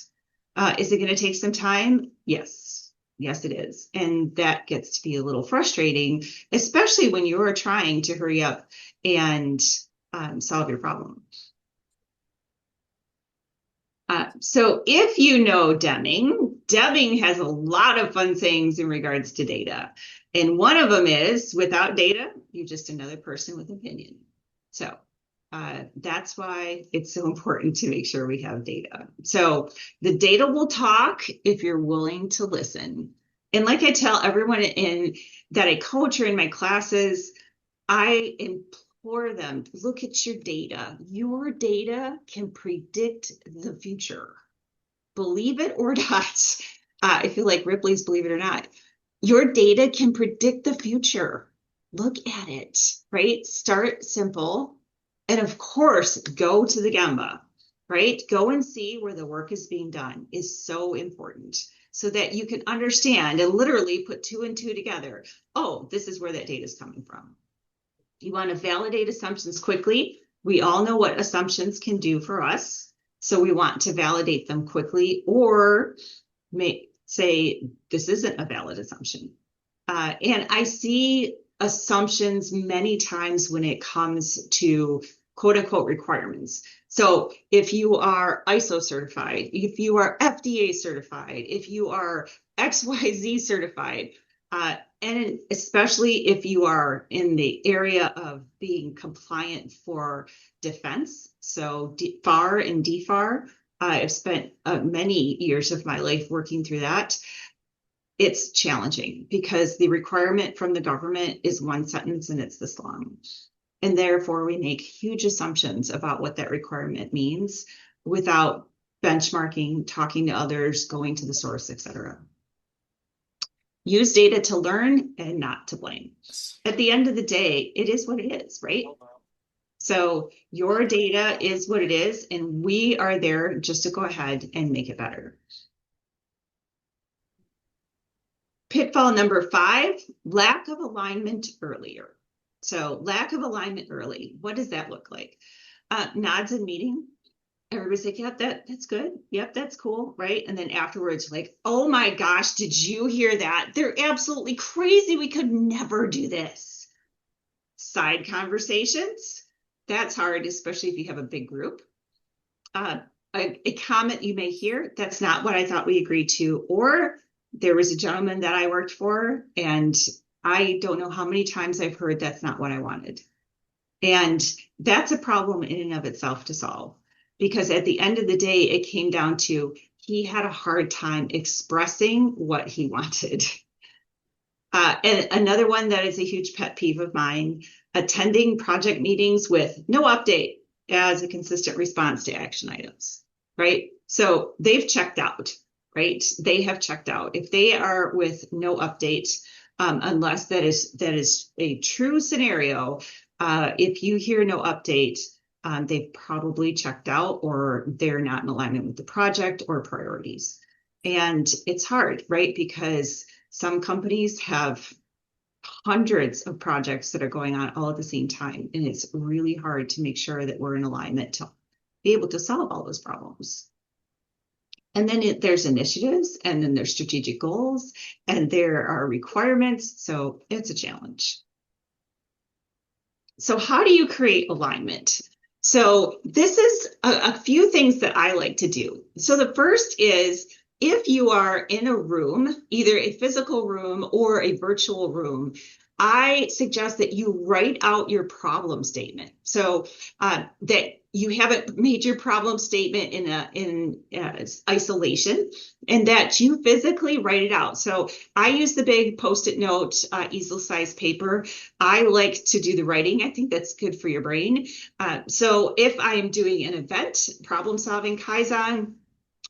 Is it going to take some time? Yes, it is. And that gets to be a little frustrating, especially when you're trying to hurry up and solve your problem. So if you know Deming has a lot of fun things in regards to data. And one of them is, without data, you're just another person with opinion. So that's why it's so important to make sure we have data. So the data will talk if you're willing to listen. And like I tell everyone that I coach or in my classes, I implore them, look at your data. Your data can predict the future. Believe it or not. I feel like Ripley's Believe It or Not. Your data can predict the future. Look at it, right? Start simple. And of course, go to the Gemba, right? Go and see where the work is being done is so important so that you can understand and literally put 2 and 2 together. Oh, this is where that data is coming from. You want to validate assumptions quickly. We all know what assumptions can do for us. So we want to validate them quickly or may say this isn't a valid assumption. And I see assumptions many times when it comes to quote unquote requirements. So if you are ISO certified, if you are FDA certified, if you are XYZ certified, and especially if you are in the area of being compliant for defense, so FAR and DFAR, I've spent many years of my life working through that. It's challenging because the requirement from the government is one sentence and it's this long. And therefore, we make huge assumptions about what that requirement means without benchmarking, talking to others, going to the source, etc. Use data to learn and not to blame. At the end of the day, it is what it is, right? So your data is what it is, and we are there just to go ahead and make it better. Pitfall number 5, lack of alignment earlier. So lack of alignment early, what does that look like? Nods in meeting. Everybody's like, yep, that's good. Yep, that's cool, right? And then afterwards, like, oh my gosh, did you hear that? They're absolutely crazy. We could never do this. Side conversations. That's hard, especially if you have a big group. A comment you may hear, that's not what I thought we agreed to. Or there was a gentleman that I worked for, and I don't know how many times I've heard that's not what I wanted. And that's a problem in and of itself to solve. Because at the end of the day, it came down to he had a hard time expressing what he wanted. And another one that is a huge pet peeve of mine, attending project meetings with no update as a consistent response to action items, right? So they've checked out, right? They have checked out. If they are with no update, unless that is a true scenario, if you hear no update, they've probably checked out or they're not in alignment with the project or priorities. And it's hard, right? Because some companies have hundreds of projects that are going on all at the same time. And it's really hard to make sure that we're in alignment to be able to solve all those problems. And then there's initiatives, and then there's strategic goals, and there are requirements. So it's a challenge. So how do you create alignment? So this is a few things that I like to do. So the first is if you are in a room, either a physical room or a virtual room, I suggest that you write out your problem statement. So that you haven't made your problem statement in isolation, and that you physically write it out. So I use the big Post-it note, easel size paper. I like to do the writing. I think that's good for your brain. So if I am doing an event, problem solving Kaizen,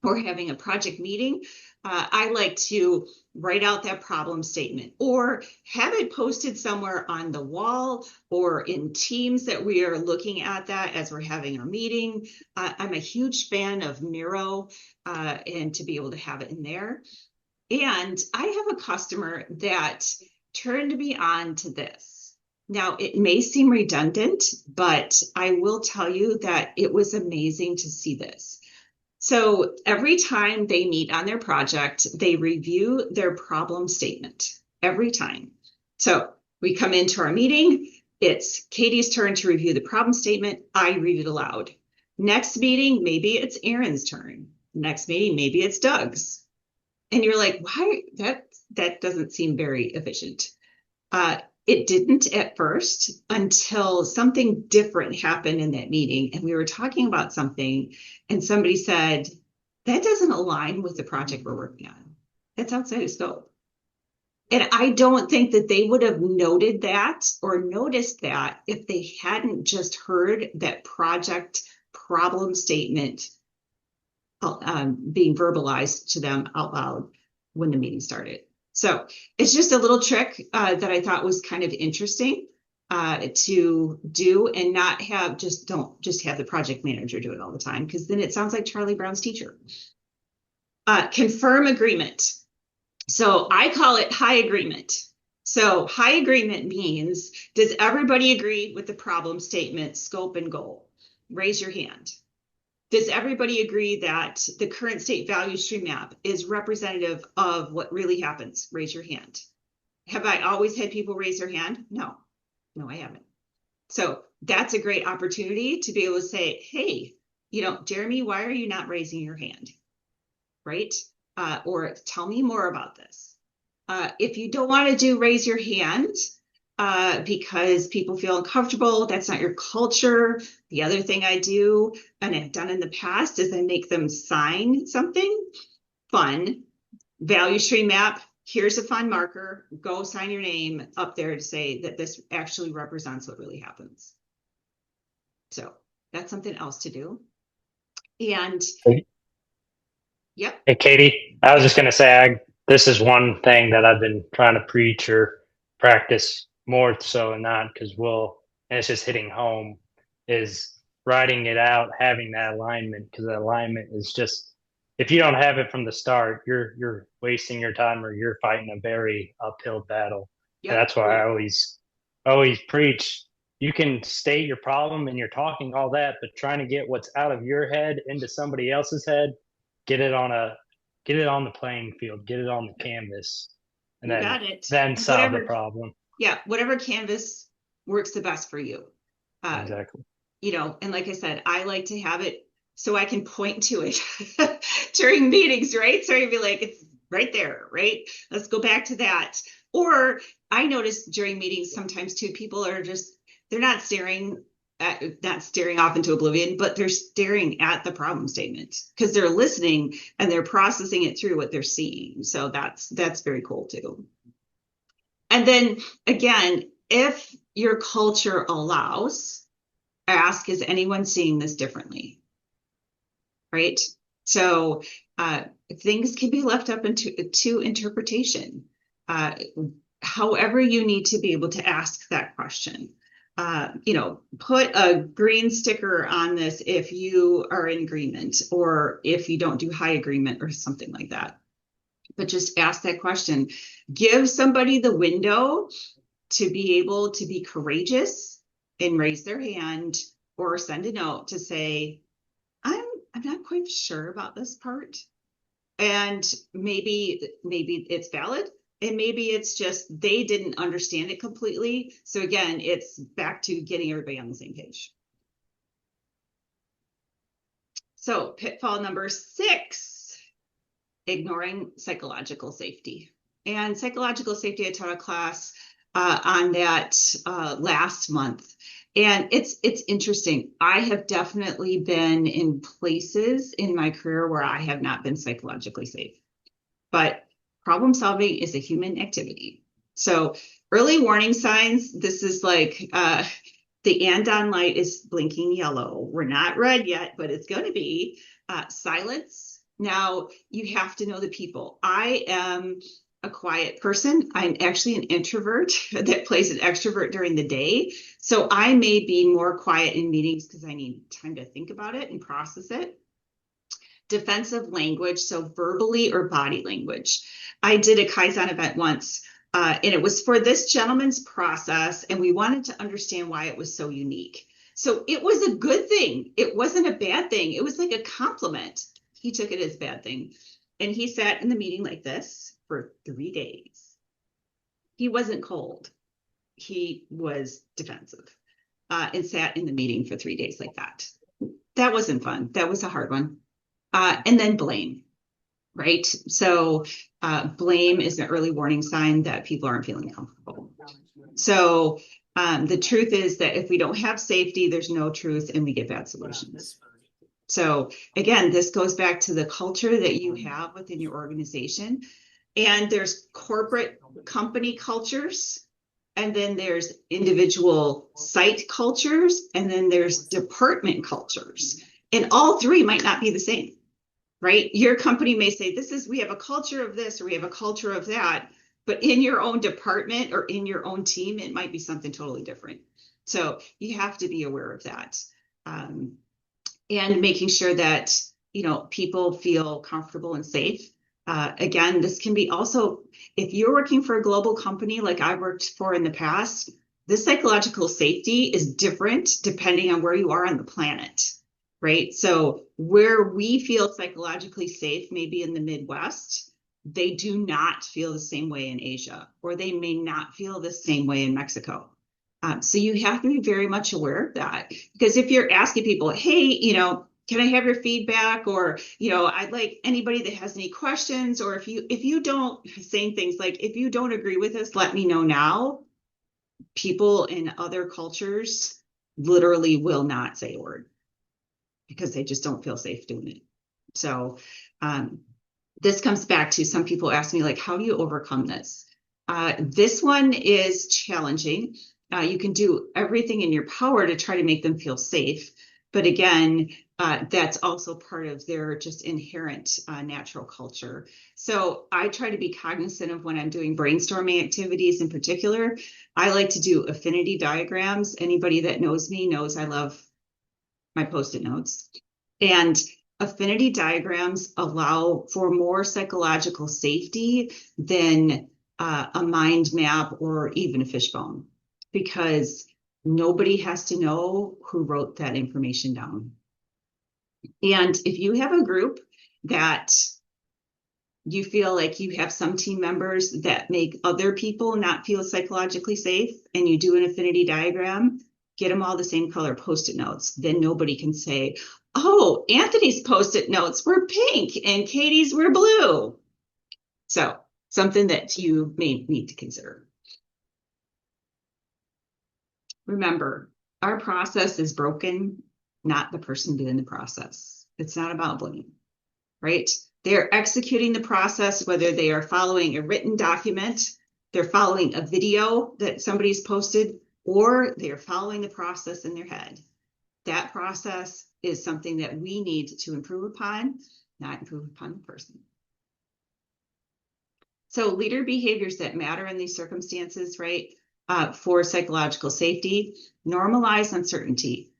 or having a project meeting, I like to write out that problem statement or have it posted somewhere on the wall or in Teams that we are looking at that as we're having our meeting. I'm a huge fan of Miro and to be able to have it in there. And I have a customer that turned me on to this. Now, it may seem redundant, but I will tell you that it was amazing to see this. So every time they meet on their project, they review their problem statement every time. So we come into our meeting, it's Katie's turn to review the problem statement. I read it aloud. Next meeting, maybe it's Aaron's turn. Next meeting, maybe it's Doug's. And you're like, why? That doesn't seem very efficient. It didn't at first until something different happened in that meeting. And we were talking about something and somebody said, that doesn't align with the project we're working on. That's outside of scope. And I don't think that they would have noted that or noticed that if they hadn't just heard that project problem statement being verbalized to them out loud when the meeting started. So it's just a little trick that I thought was kind of interesting to do and not have don't just have the project manager do it all the time, because then it sounds like Charlie Brown's teacher. Confirm agreement. So I call it high agreement. So high agreement means, does everybody agree with the problem statement, scope, and goal? Raise your hand. Does everybody agree that the current state value stream map is representative of what really happens? Raise your hand. Have I always had people raise their hand? No, I haven't. So that's a great opportunity to be able to say, hey, Jeremy, why are you not raising your hand? Right? Or tell me more about this. If you don't want to do raise your hand because people feel uncomfortable, that's not your culture. The other thing I do, and I've done in the past, is I make them sign something fun, value stream map. Here's a fun marker. Go sign your name up there to say that this actually represents what really happens. So that's something else to do. And yep. Hey, Katie, I was just going to say, this is one thing that I've been trying to preach or practice more so than not, because and it's just hitting home, is writing it out, having that alignment, because that alignment is just, if you don't have it from the start, you're wasting your time or you're fighting a very uphill battle. Yep. And that's why I always preach. You can state your problem and you're talking all that, but trying to get what's out of your head into somebody else's head, get it on the playing field, get it on the canvas, and then solve the problem. Yeah, whatever canvas works the best for you. Exactly. And like I said, I like to have it so I can point to it during meetings, right? So you'd be like, it's right there, right? Let's go back to that. Or I notice during meetings sometimes too, people are they're not staring off into oblivion, but they're staring at the problem statement because they're listening and they're processing it through what they're seeing. So that's very cool too. And then again, if your culture allows, ask, is anyone seeing this differently? Right? So things can be left up to interpretation. However you need to be able to ask that question. Put a green sticker on this if you are in agreement or if you don't do high agreement or something like that. But just ask that question. Give somebody the window to be able to be courageous and raise their hand or send a note to say, I'm not quite sure about this part. And maybe it's valid. And maybe it's just they didn't understand it completely. So again, it's back to getting everybody on the same page. So pitfall number 6, ignoring psychological safety. And psychological safety, I taught a class on that last month. And it's interesting. I have definitely been in places in my career where I have not been psychologically safe. But problem solving is a human activity. So early warning signs, this is like the andon light is blinking yellow. We're not red yet, but it's going to be. Silence. Now you have to know the people. I am a quiet person. I'm actually an introvert that plays an extrovert during the day. So I may be more quiet in meetings because I need time to think about it and process it. Defensive language, so verbally or body language. I did a Kaizen event once, and it was for this gentleman's process, and we wanted to understand why it was so unique. So it was a good thing. It wasn't a bad thing. It was like a compliment. He took it as a bad thing. And he sat in the meeting like this for 3 days. He wasn't cold. He was defensive and sat in the meeting for 3 days like that. That wasn't fun. That was a hard one. And then blame, right? So blame is an early warning sign that people aren't feeling comfortable. So the truth is that if we don't have safety, there's no truth and we get bad solutions. So again, this goes back to the culture that you have within your organization. And there's corporate company cultures, and then there's individual site cultures, and then there's department cultures. And all three might not be the same, right? Your company may say, we have a culture of this, or we have a culture of that, but in your own department or in your own team, it might be something totally different. So you have to be aware of that. And making sure that, people feel comfortable and safe. Again, this can be also, if you're working for a global company like I worked for in the past, this psychological safety is different depending on where you are on the planet. right? So where we feel psychologically safe, maybe in the Midwest, they do not feel the same way in Asia, or they may not feel the same way in Mexico. So you have to be very much aware of that, because if you're asking people, hey, can I have your feedback? Or, I'd like anybody that has any questions, or if you don't, saying things like, if you don't agree with us, let me know now. People in other cultures literally will not say a word because they just don't feel safe doing it. So this comes back to, some people ask me, like, how do you overcome this? This one is challenging. You can do everything in your power to try to make them feel safe. But again, that's also part of their just inherent natural culture. So I try to be cognizant of, when I'm doing brainstorming activities in particular, I like to do affinity diagrams. Anybody that knows me knows I love my Post-it notes. And affinity diagrams allow for more psychological safety than a mind map or even a fishbone, because nobody has to know who wrote that information down. And if you have a group that you feel like you have some team members that make other people not feel psychologically safe, and you do an affinity diagram, get them all the same color Post-it notes. Then nobody can say, oh, Anthony's Post-it notes were pink and Katie's were blue. So something that you may need to consider. Remember, our process is broken, not the person doing the process. It's not about blame, right? They're executing the process, whether they are following a written document, they're following a video that somebody's posted, or they're following the process in their head. That process is something that we need to improve upon, not improve upon the person. So leader behaviors that matter in these circumstances, right? For psychological safety, normalize uncertainty.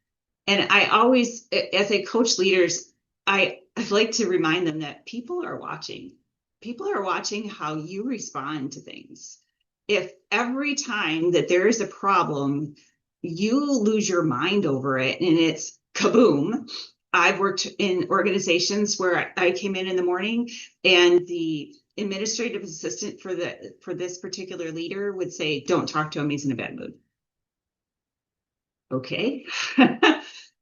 And I always, as I coach leaders, I like to remind them that people are watching. People are watching how you respond to things. If every time that there is a problem, you lose your mind over it and it's kaboom. I've worked in organizations where I came in the morning and the administrative assistant for this particular leader would say, don't talk to him, he's in a bad mood. Okay.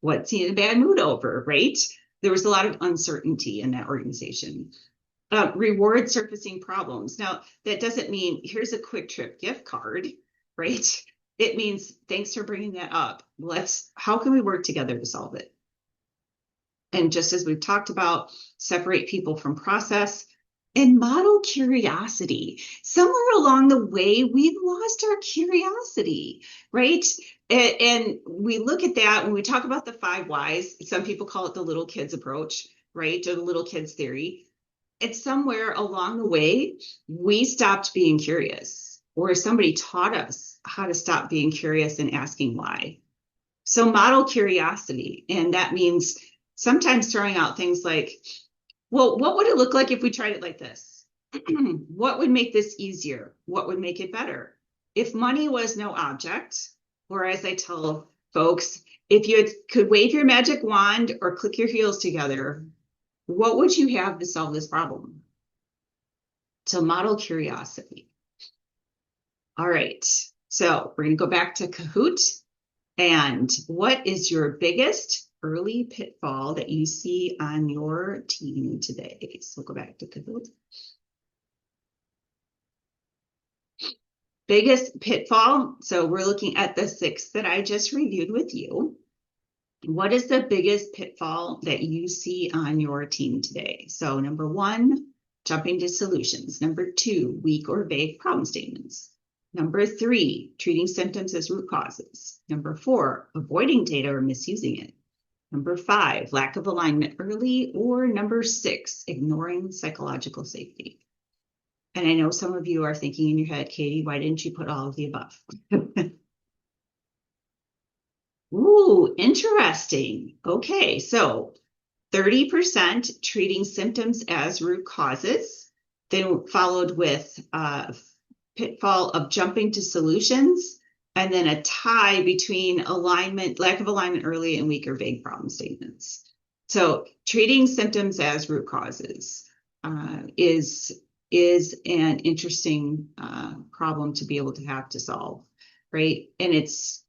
What's he in a bad mood over, right? There was a lot of uncertainty in that organization. Reward surfacing problems. Now, that doesn't mean here's a quick trip gift card, right? It means thanks for bringing that up. How can we work together to solve it? And just as we've talked about, separate people from process and model curiosity. Somewhere along the way, we've lost our curiosity, right? And we look at that when we talk about the 5 whys. Some people call it the little kids approach, right? Or the little kids theory. It's somewhere along the way, we stopped being curious, or somebody taught us how to stop being curious and asking why. So model curiosity. And that means sometimes throwing out things like, well, what would it look like if we tried it like this? What would make this easier? What would make it better? If money was no object, or as I tell folks, if you could wave your magic wand or click your heels together, what would you have to solve this problem? So model curiosity. All right, so we're going to go back to Kahoot. And what is your biggest early pitfall that you see on your team today? So we'll go back to Kahoot. Biggest pitfall. So we're looking at the 6 that I just reviewed with you. What is the biggest pitfall that you see on your team today? So number 1, jumping to solutions. Number 2, weak or vague problem statements. Number 3, treating symptoms as root causes. Number 4, avoiding data or misusing it. Number 5, lack of alignment early. Or number 6, ignoring psychological safety. And I know some of you are thinking in your head, Katie, why didn't you put all of the above? Ooh, interesting. Okay, so 30% treating symptoms as root causes, then followed with pitfall of jumping to solutions, and then a tie between alignment, lack of alignment early, and weaker vague problem statements. So treating symptoms as root causes is an interesting problem to be able to have to solve, right? And it's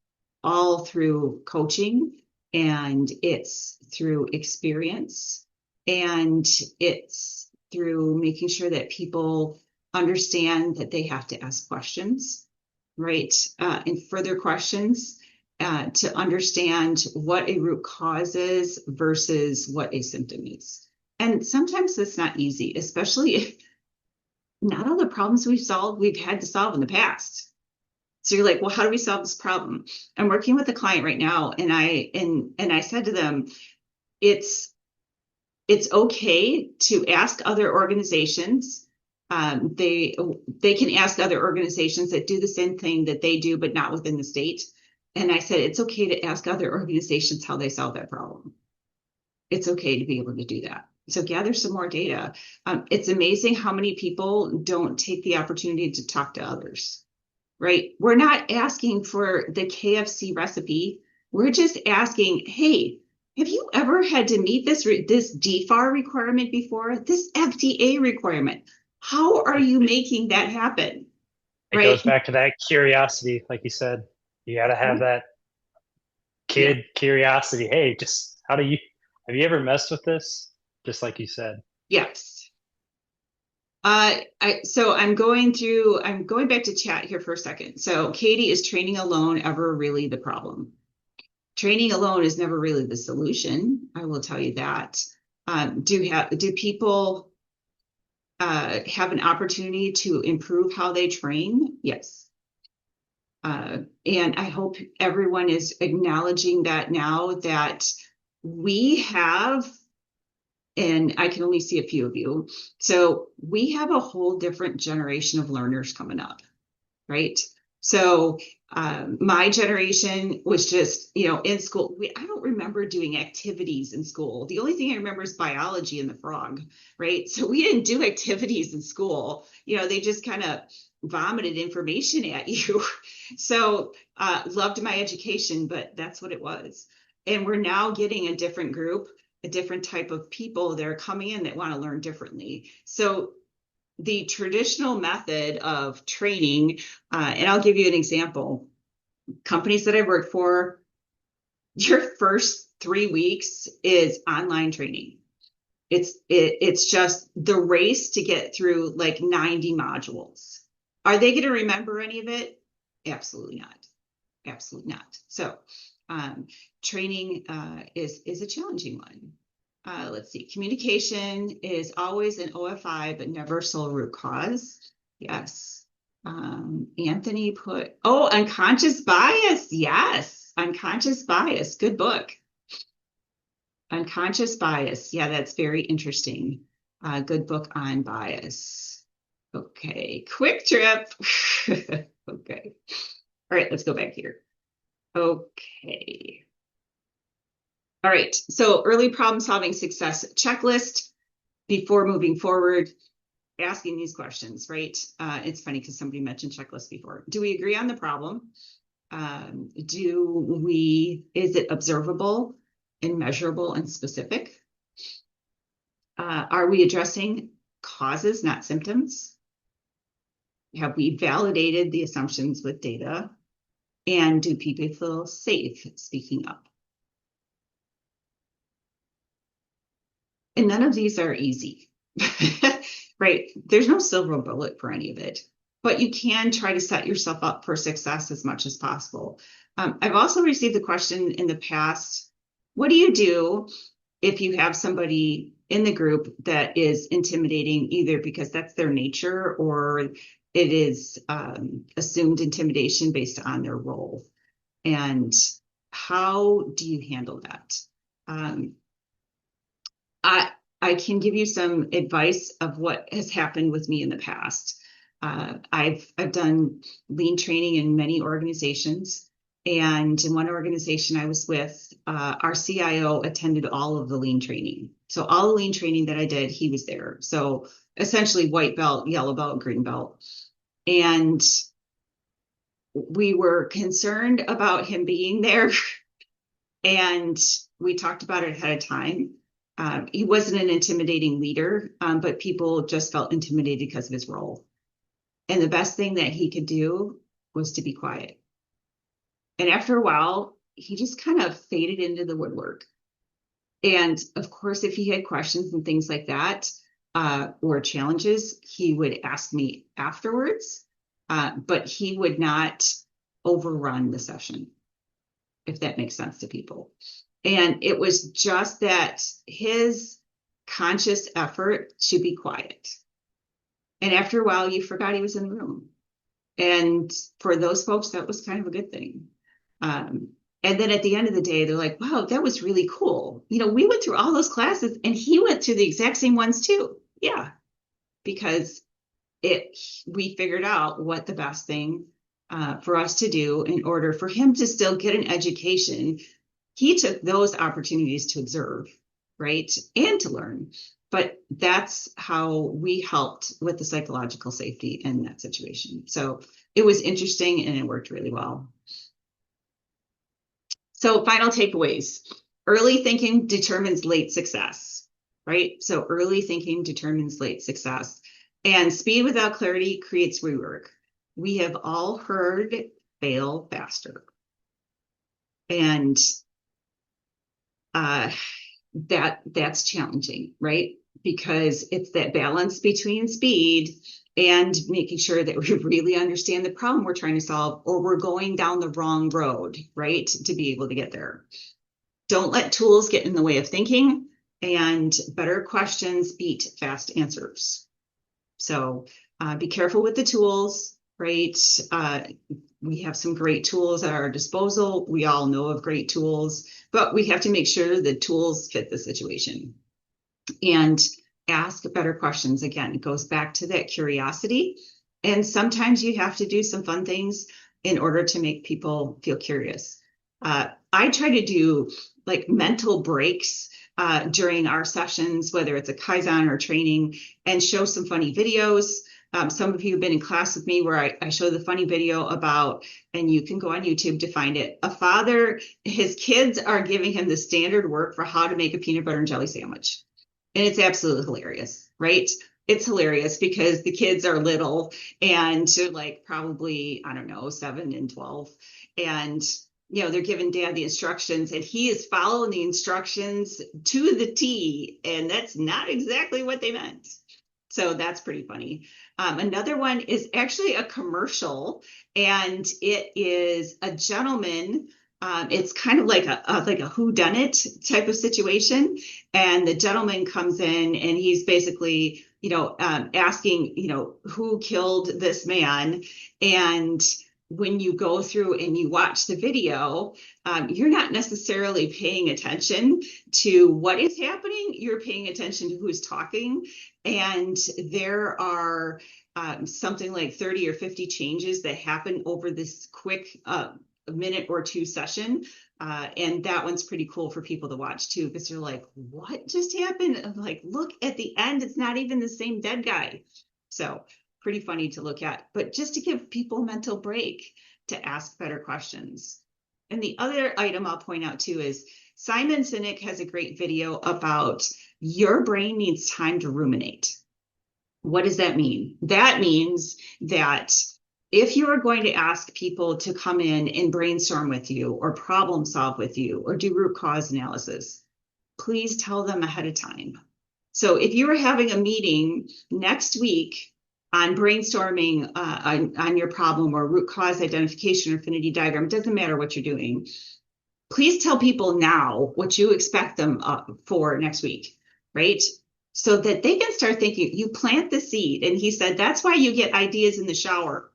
all through coaching, and it's through experience, and it's through making sure that people understand that they have to ask questions, right? And further questions to understand what a root cause is versus what a symptom is. And sometimes that's not easy, especially if not all the problems we've had to solve in the past. So you're like, well, how do we solve this problem? I'm working with a client right now, and I said to them, it's okay to ask other organizations. They can ask other organizations that do the same thing that they do, but not within the state. And I said, it's okay to ask other organizations how they solve that problem. It's okay to be able to do that. So gather some more data. It's amazing how many people don't take the opportunity to talk to others, right? We're not asking for the KFC recipe. We're just asking, hey, have you ever had to meet this DFAR requirement before? This FDA requirement? How are you making that happen? It Right? goes back to that curiosity, like you said. You got to have that kid curiosity. Hey, just have you ever messed with this? Just like you said. Yes. So I'm going back to chat here for a second. So Katie, is training alone ever really the problem? Training alone is never really the solution. I will tell you that. Do people have an opportunity to improve how they train? Yes. And I hope everyone is acknowledging that now that we have, and I can only see a few of you. So we have a whole different generation of learners coming up, right? So my generation was just, in school. I don't remember doing activities in school. The only thing I remember is biology and the frog, right? So we didn't do activities in school. They just kind of vomited information at you. So loved my education, but that's what it was. And we're now getting a different group, a different type of people that are coming in that want to learn differently. So the traditional method of training, and I'll give you an example. Companies that I work for, your first 3 weeks is online training. It's just the race to get through like 90 modules. Are they going to remember any of it? Absolutely not. Absolutely not. So training is a challenging one. Let's see. Communication is always an OFI, but never sole root cause. Yes. Anthony put, unconscious bias. Yes. Unconscious bias. Good book. Unconscious bias. Yeah, that's very interesting. Good book on bias. Okay. Quick trip. Okay. All right, let's go back here. Okay. All right, so early problem solving success checklist before moving forward, asking these questions, right? It's funny because somebody mentioned checklist before. Do we agree on the problem? Is it observable and measurable and specific? Are we addressing causes, not symptoms? Have we validated the assumptions with data? And do people feel safe speaking up? And none of these are easy, right? There's no silver bullet for any of it, but you can try to set yourself up for success as much as possible. I've also received the question in the past, what do you do if you have somebody in the group that is intimidating, either because that's their nature or it is assumed intimidation based on their role? And how do you handle that? I can give you some advice of what has happened with me in the past. I've done lean training in many organizations, and in one organization I was with, our CIO attended all of the lean training. So all the lean training that I did, he was there. So essentially white belt, yellow belt, green belt. And we were concerned about him being there, and we talked about it ahead of time. He wasn't an intimidating leader, but people just felt intimidated because of his role. And the best thing that he could do was to be quiet. And after a while, he just kind of faded into the woodwork. And of course, if he had questions and things like that, or challenges, he would ask me afterwards, but he would not overrun the session, if that makes sense to people. And it was just that his conscious effort to be quiet. And after a while, you forgot he was in the room. And for those folks, that was kind of a good thing. And then at the end of the day, they're like, wow, that was really cool. You know, we went through all those classes and he went through the exact same ones too. Yeah, because we figured out what the best thing for us to do in order for him to still get an education. He took those opportunities to observe, right, and to learn. But that's how we helped with the psychological safety in that situation. So it was interesting and it worked really well. So final takeaways. Early thinking determines late success, right? So early thinking determines late success. And speed without clarity creates rework. We have all heard fail faster. And that's challenging, right? Because it's that balance between speed and making sure that we really understand the problem we're trying to solve, or we're going down the wrong road, right? To be able to get there. Don't let tools get in the way of thinking, and better questions beat fast answers. So be careful with the tools, right? We have some great tools at our disposal. We all know of great tools, but we have to make sure the tools fit the situation. And ask better questions. Again, it goes back to that curiosity. And sometimes you have to do some fun things in order to make people feel curious. I try to do like mental breaks during our sessions, whether it's a Kaizen or training, and show some funny videos. Some of you have been in class with me where I show the funny video about, and you can go on YouTube to find it, a father, his kids are giving him the standard work for how to make a peanut butter and jelly sandwich. And it's absolutely hilarious, right? It's hilarious because the kids are little and like probably, I don't know, 7 and 12. And, you know, they're giving dad the instructions and he is following the instructions to the T. And that's not exactly what they meant. So that's pretty funny. Another one is actually a commercial, and it is a gentleman. It's kind of like a whodunit type of situation. And the gentleman comes in and he's basically, asking, who killed this man. And when you go through and you watch the video, you're not necessarily paying attention to what is happening. You're paying attention to who's talking. And there are something like 30 or 50 changes that happen over this quick a minute or two session. And that one's pretty cool for people to watch too, because they're like, what just happened? I'm like, look at the end, it's not even the same dead guy. So pretty funny to look at, but just to give people a mental break to ask better questions. And the other item I'll point out too is Simon Sinek has a great video about your brain needs time to ruminate. What does that mean? That means that if you are going to ask people to come in and brainstorm with you or problem solve with you or do root cause analysis, please tell them ahead of time. So if you are having a meeting next week on brainstorming on your problem or root cause identification or affinity diagram, doesn't matter what you're doing, please tell people now what you expect them for next week, right? So that they can start thinking. You plant the seed. And he said, that's why you get ideas in the shower.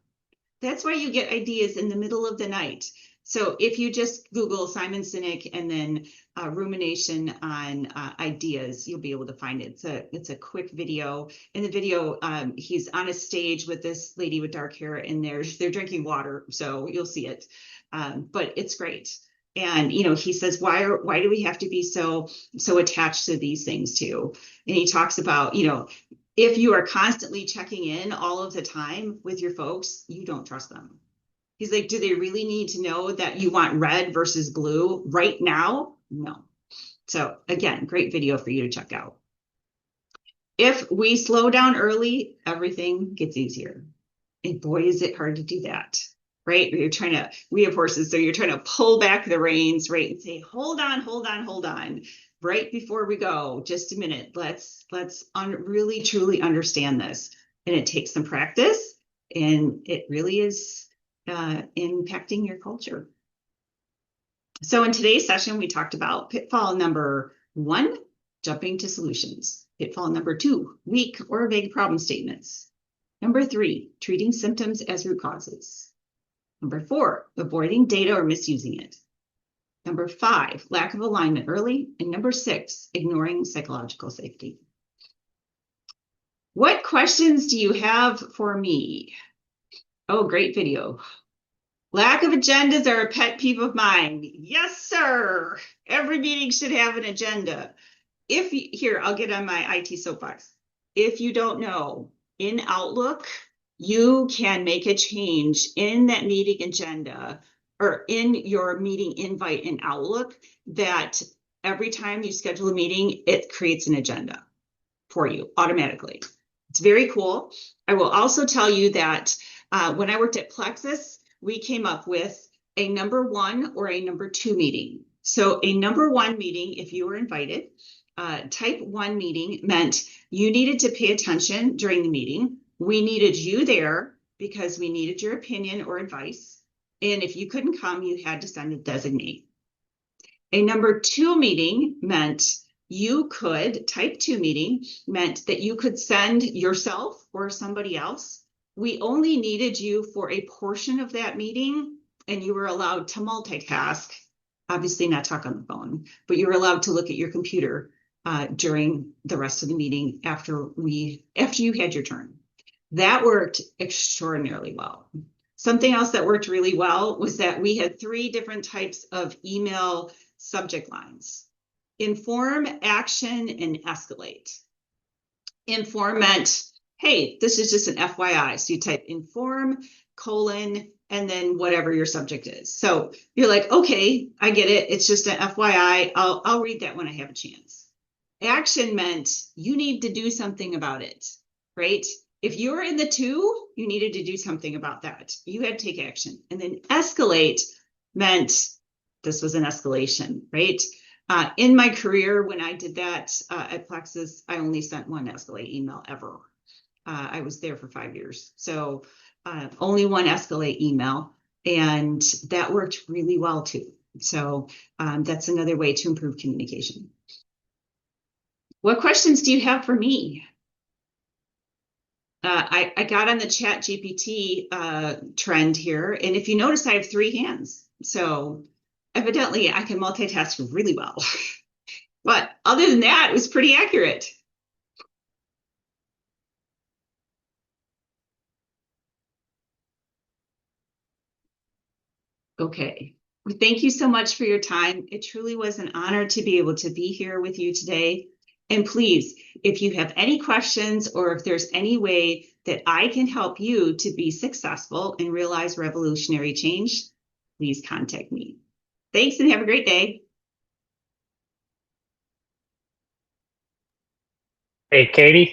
That's why you get ideas in the middle of the night. So if you just Google Simon Sinek and then rumination on ideas, you'll be able to find it. It's a quick video. In the video, he's on a stage with this lady with dark hair, and they're drinking water, so you'll see it. But it's great. And he says, why do we have to be so attached to these things too? And he talks about if you are constantly checking in all of the time with your folks, you don't trust them. He's like, do they really need to know that you want red versus blue right now? No. So again, great video for you to check out. If we slow down early, everything gets easier. And boy, is it hard to do that, right? We have horses, so you're trying to pull back the reins, right? And say, hold on. Right before we go, just a minute. Let's really truly understand this. And it takes some practice, and it really is impacting your culture. So in today's session, we talked about pitfall number 1, jumping to solutions. Pitfall number 2, weak or vague problem statements. Number 3, treating symptoms as root causes. Number 4, avoiding data or misusing it. Number 5, lack of alignment early. And number 6, ignoring psychological safety. What questions do you have for me? Oh, great video. Lack of agendas are a pet peeve of mine. Yes, sir. Every meeting should have an agenda. Here, I'll get on my IT soapbox. If you don't know, in Outlook, you can make a change in that meeting agenda or in your meeting invite in Outlook that every time you schedule a meeting, it creates an agenda for you automatically. It's very cool. I will also tell you that when I worked at Plexus, we came up with a number 1 or a number 2 meeting. So a number 1 meeting, if you were invited, type 1 meeting meant you needed to pay attention during the meeting. We needed you there because we needed your opinion or advice. And if you couldn't come, you had to send a designee. A number 2 meeting meant type 2 meeting meant that you could send yourself or somebody else. We only needed you for a portion of that meeting, and you were allowed to multitask, obviously not talk on the phone, but you were allowed to look at your computer during the rest of the meeting after you had your turn. That worked extraordinarily well. Something else that worked really well was that we had 3 different types of email subject lines: inform, action, and escalate. Inform meant, hey, this is just an FYI. So you type inform, and then whatever your subject is. So you're like, okay, I get it. It's just an FYI. I'll read that when I have a chance. Action meant you need to do something about it, right? If you were in the 2, you needed to do something about that. You had to take action. And then escalate meant this was an escalation, right? In my career, when I did that at Plexus, I only sent 1 escalate email ever. I was there for 5 years. So only 1 escalate email, and that worked really well too. So that's another way to improve communication. What questions do you have for me? I got on the Chat GPT trend here, and if you notice, I have 3 hands. So evidently I can multitask really well. But other than that, it was pretty accurate. Okay. Well, thank you so much for your time. It truly was an honor to be able to be here with you today. And please, if you have any questions or if there's any way that I can help you to be successful and realize revolutionary change, please contact me. Thanks and have a great day. Hey, Katie.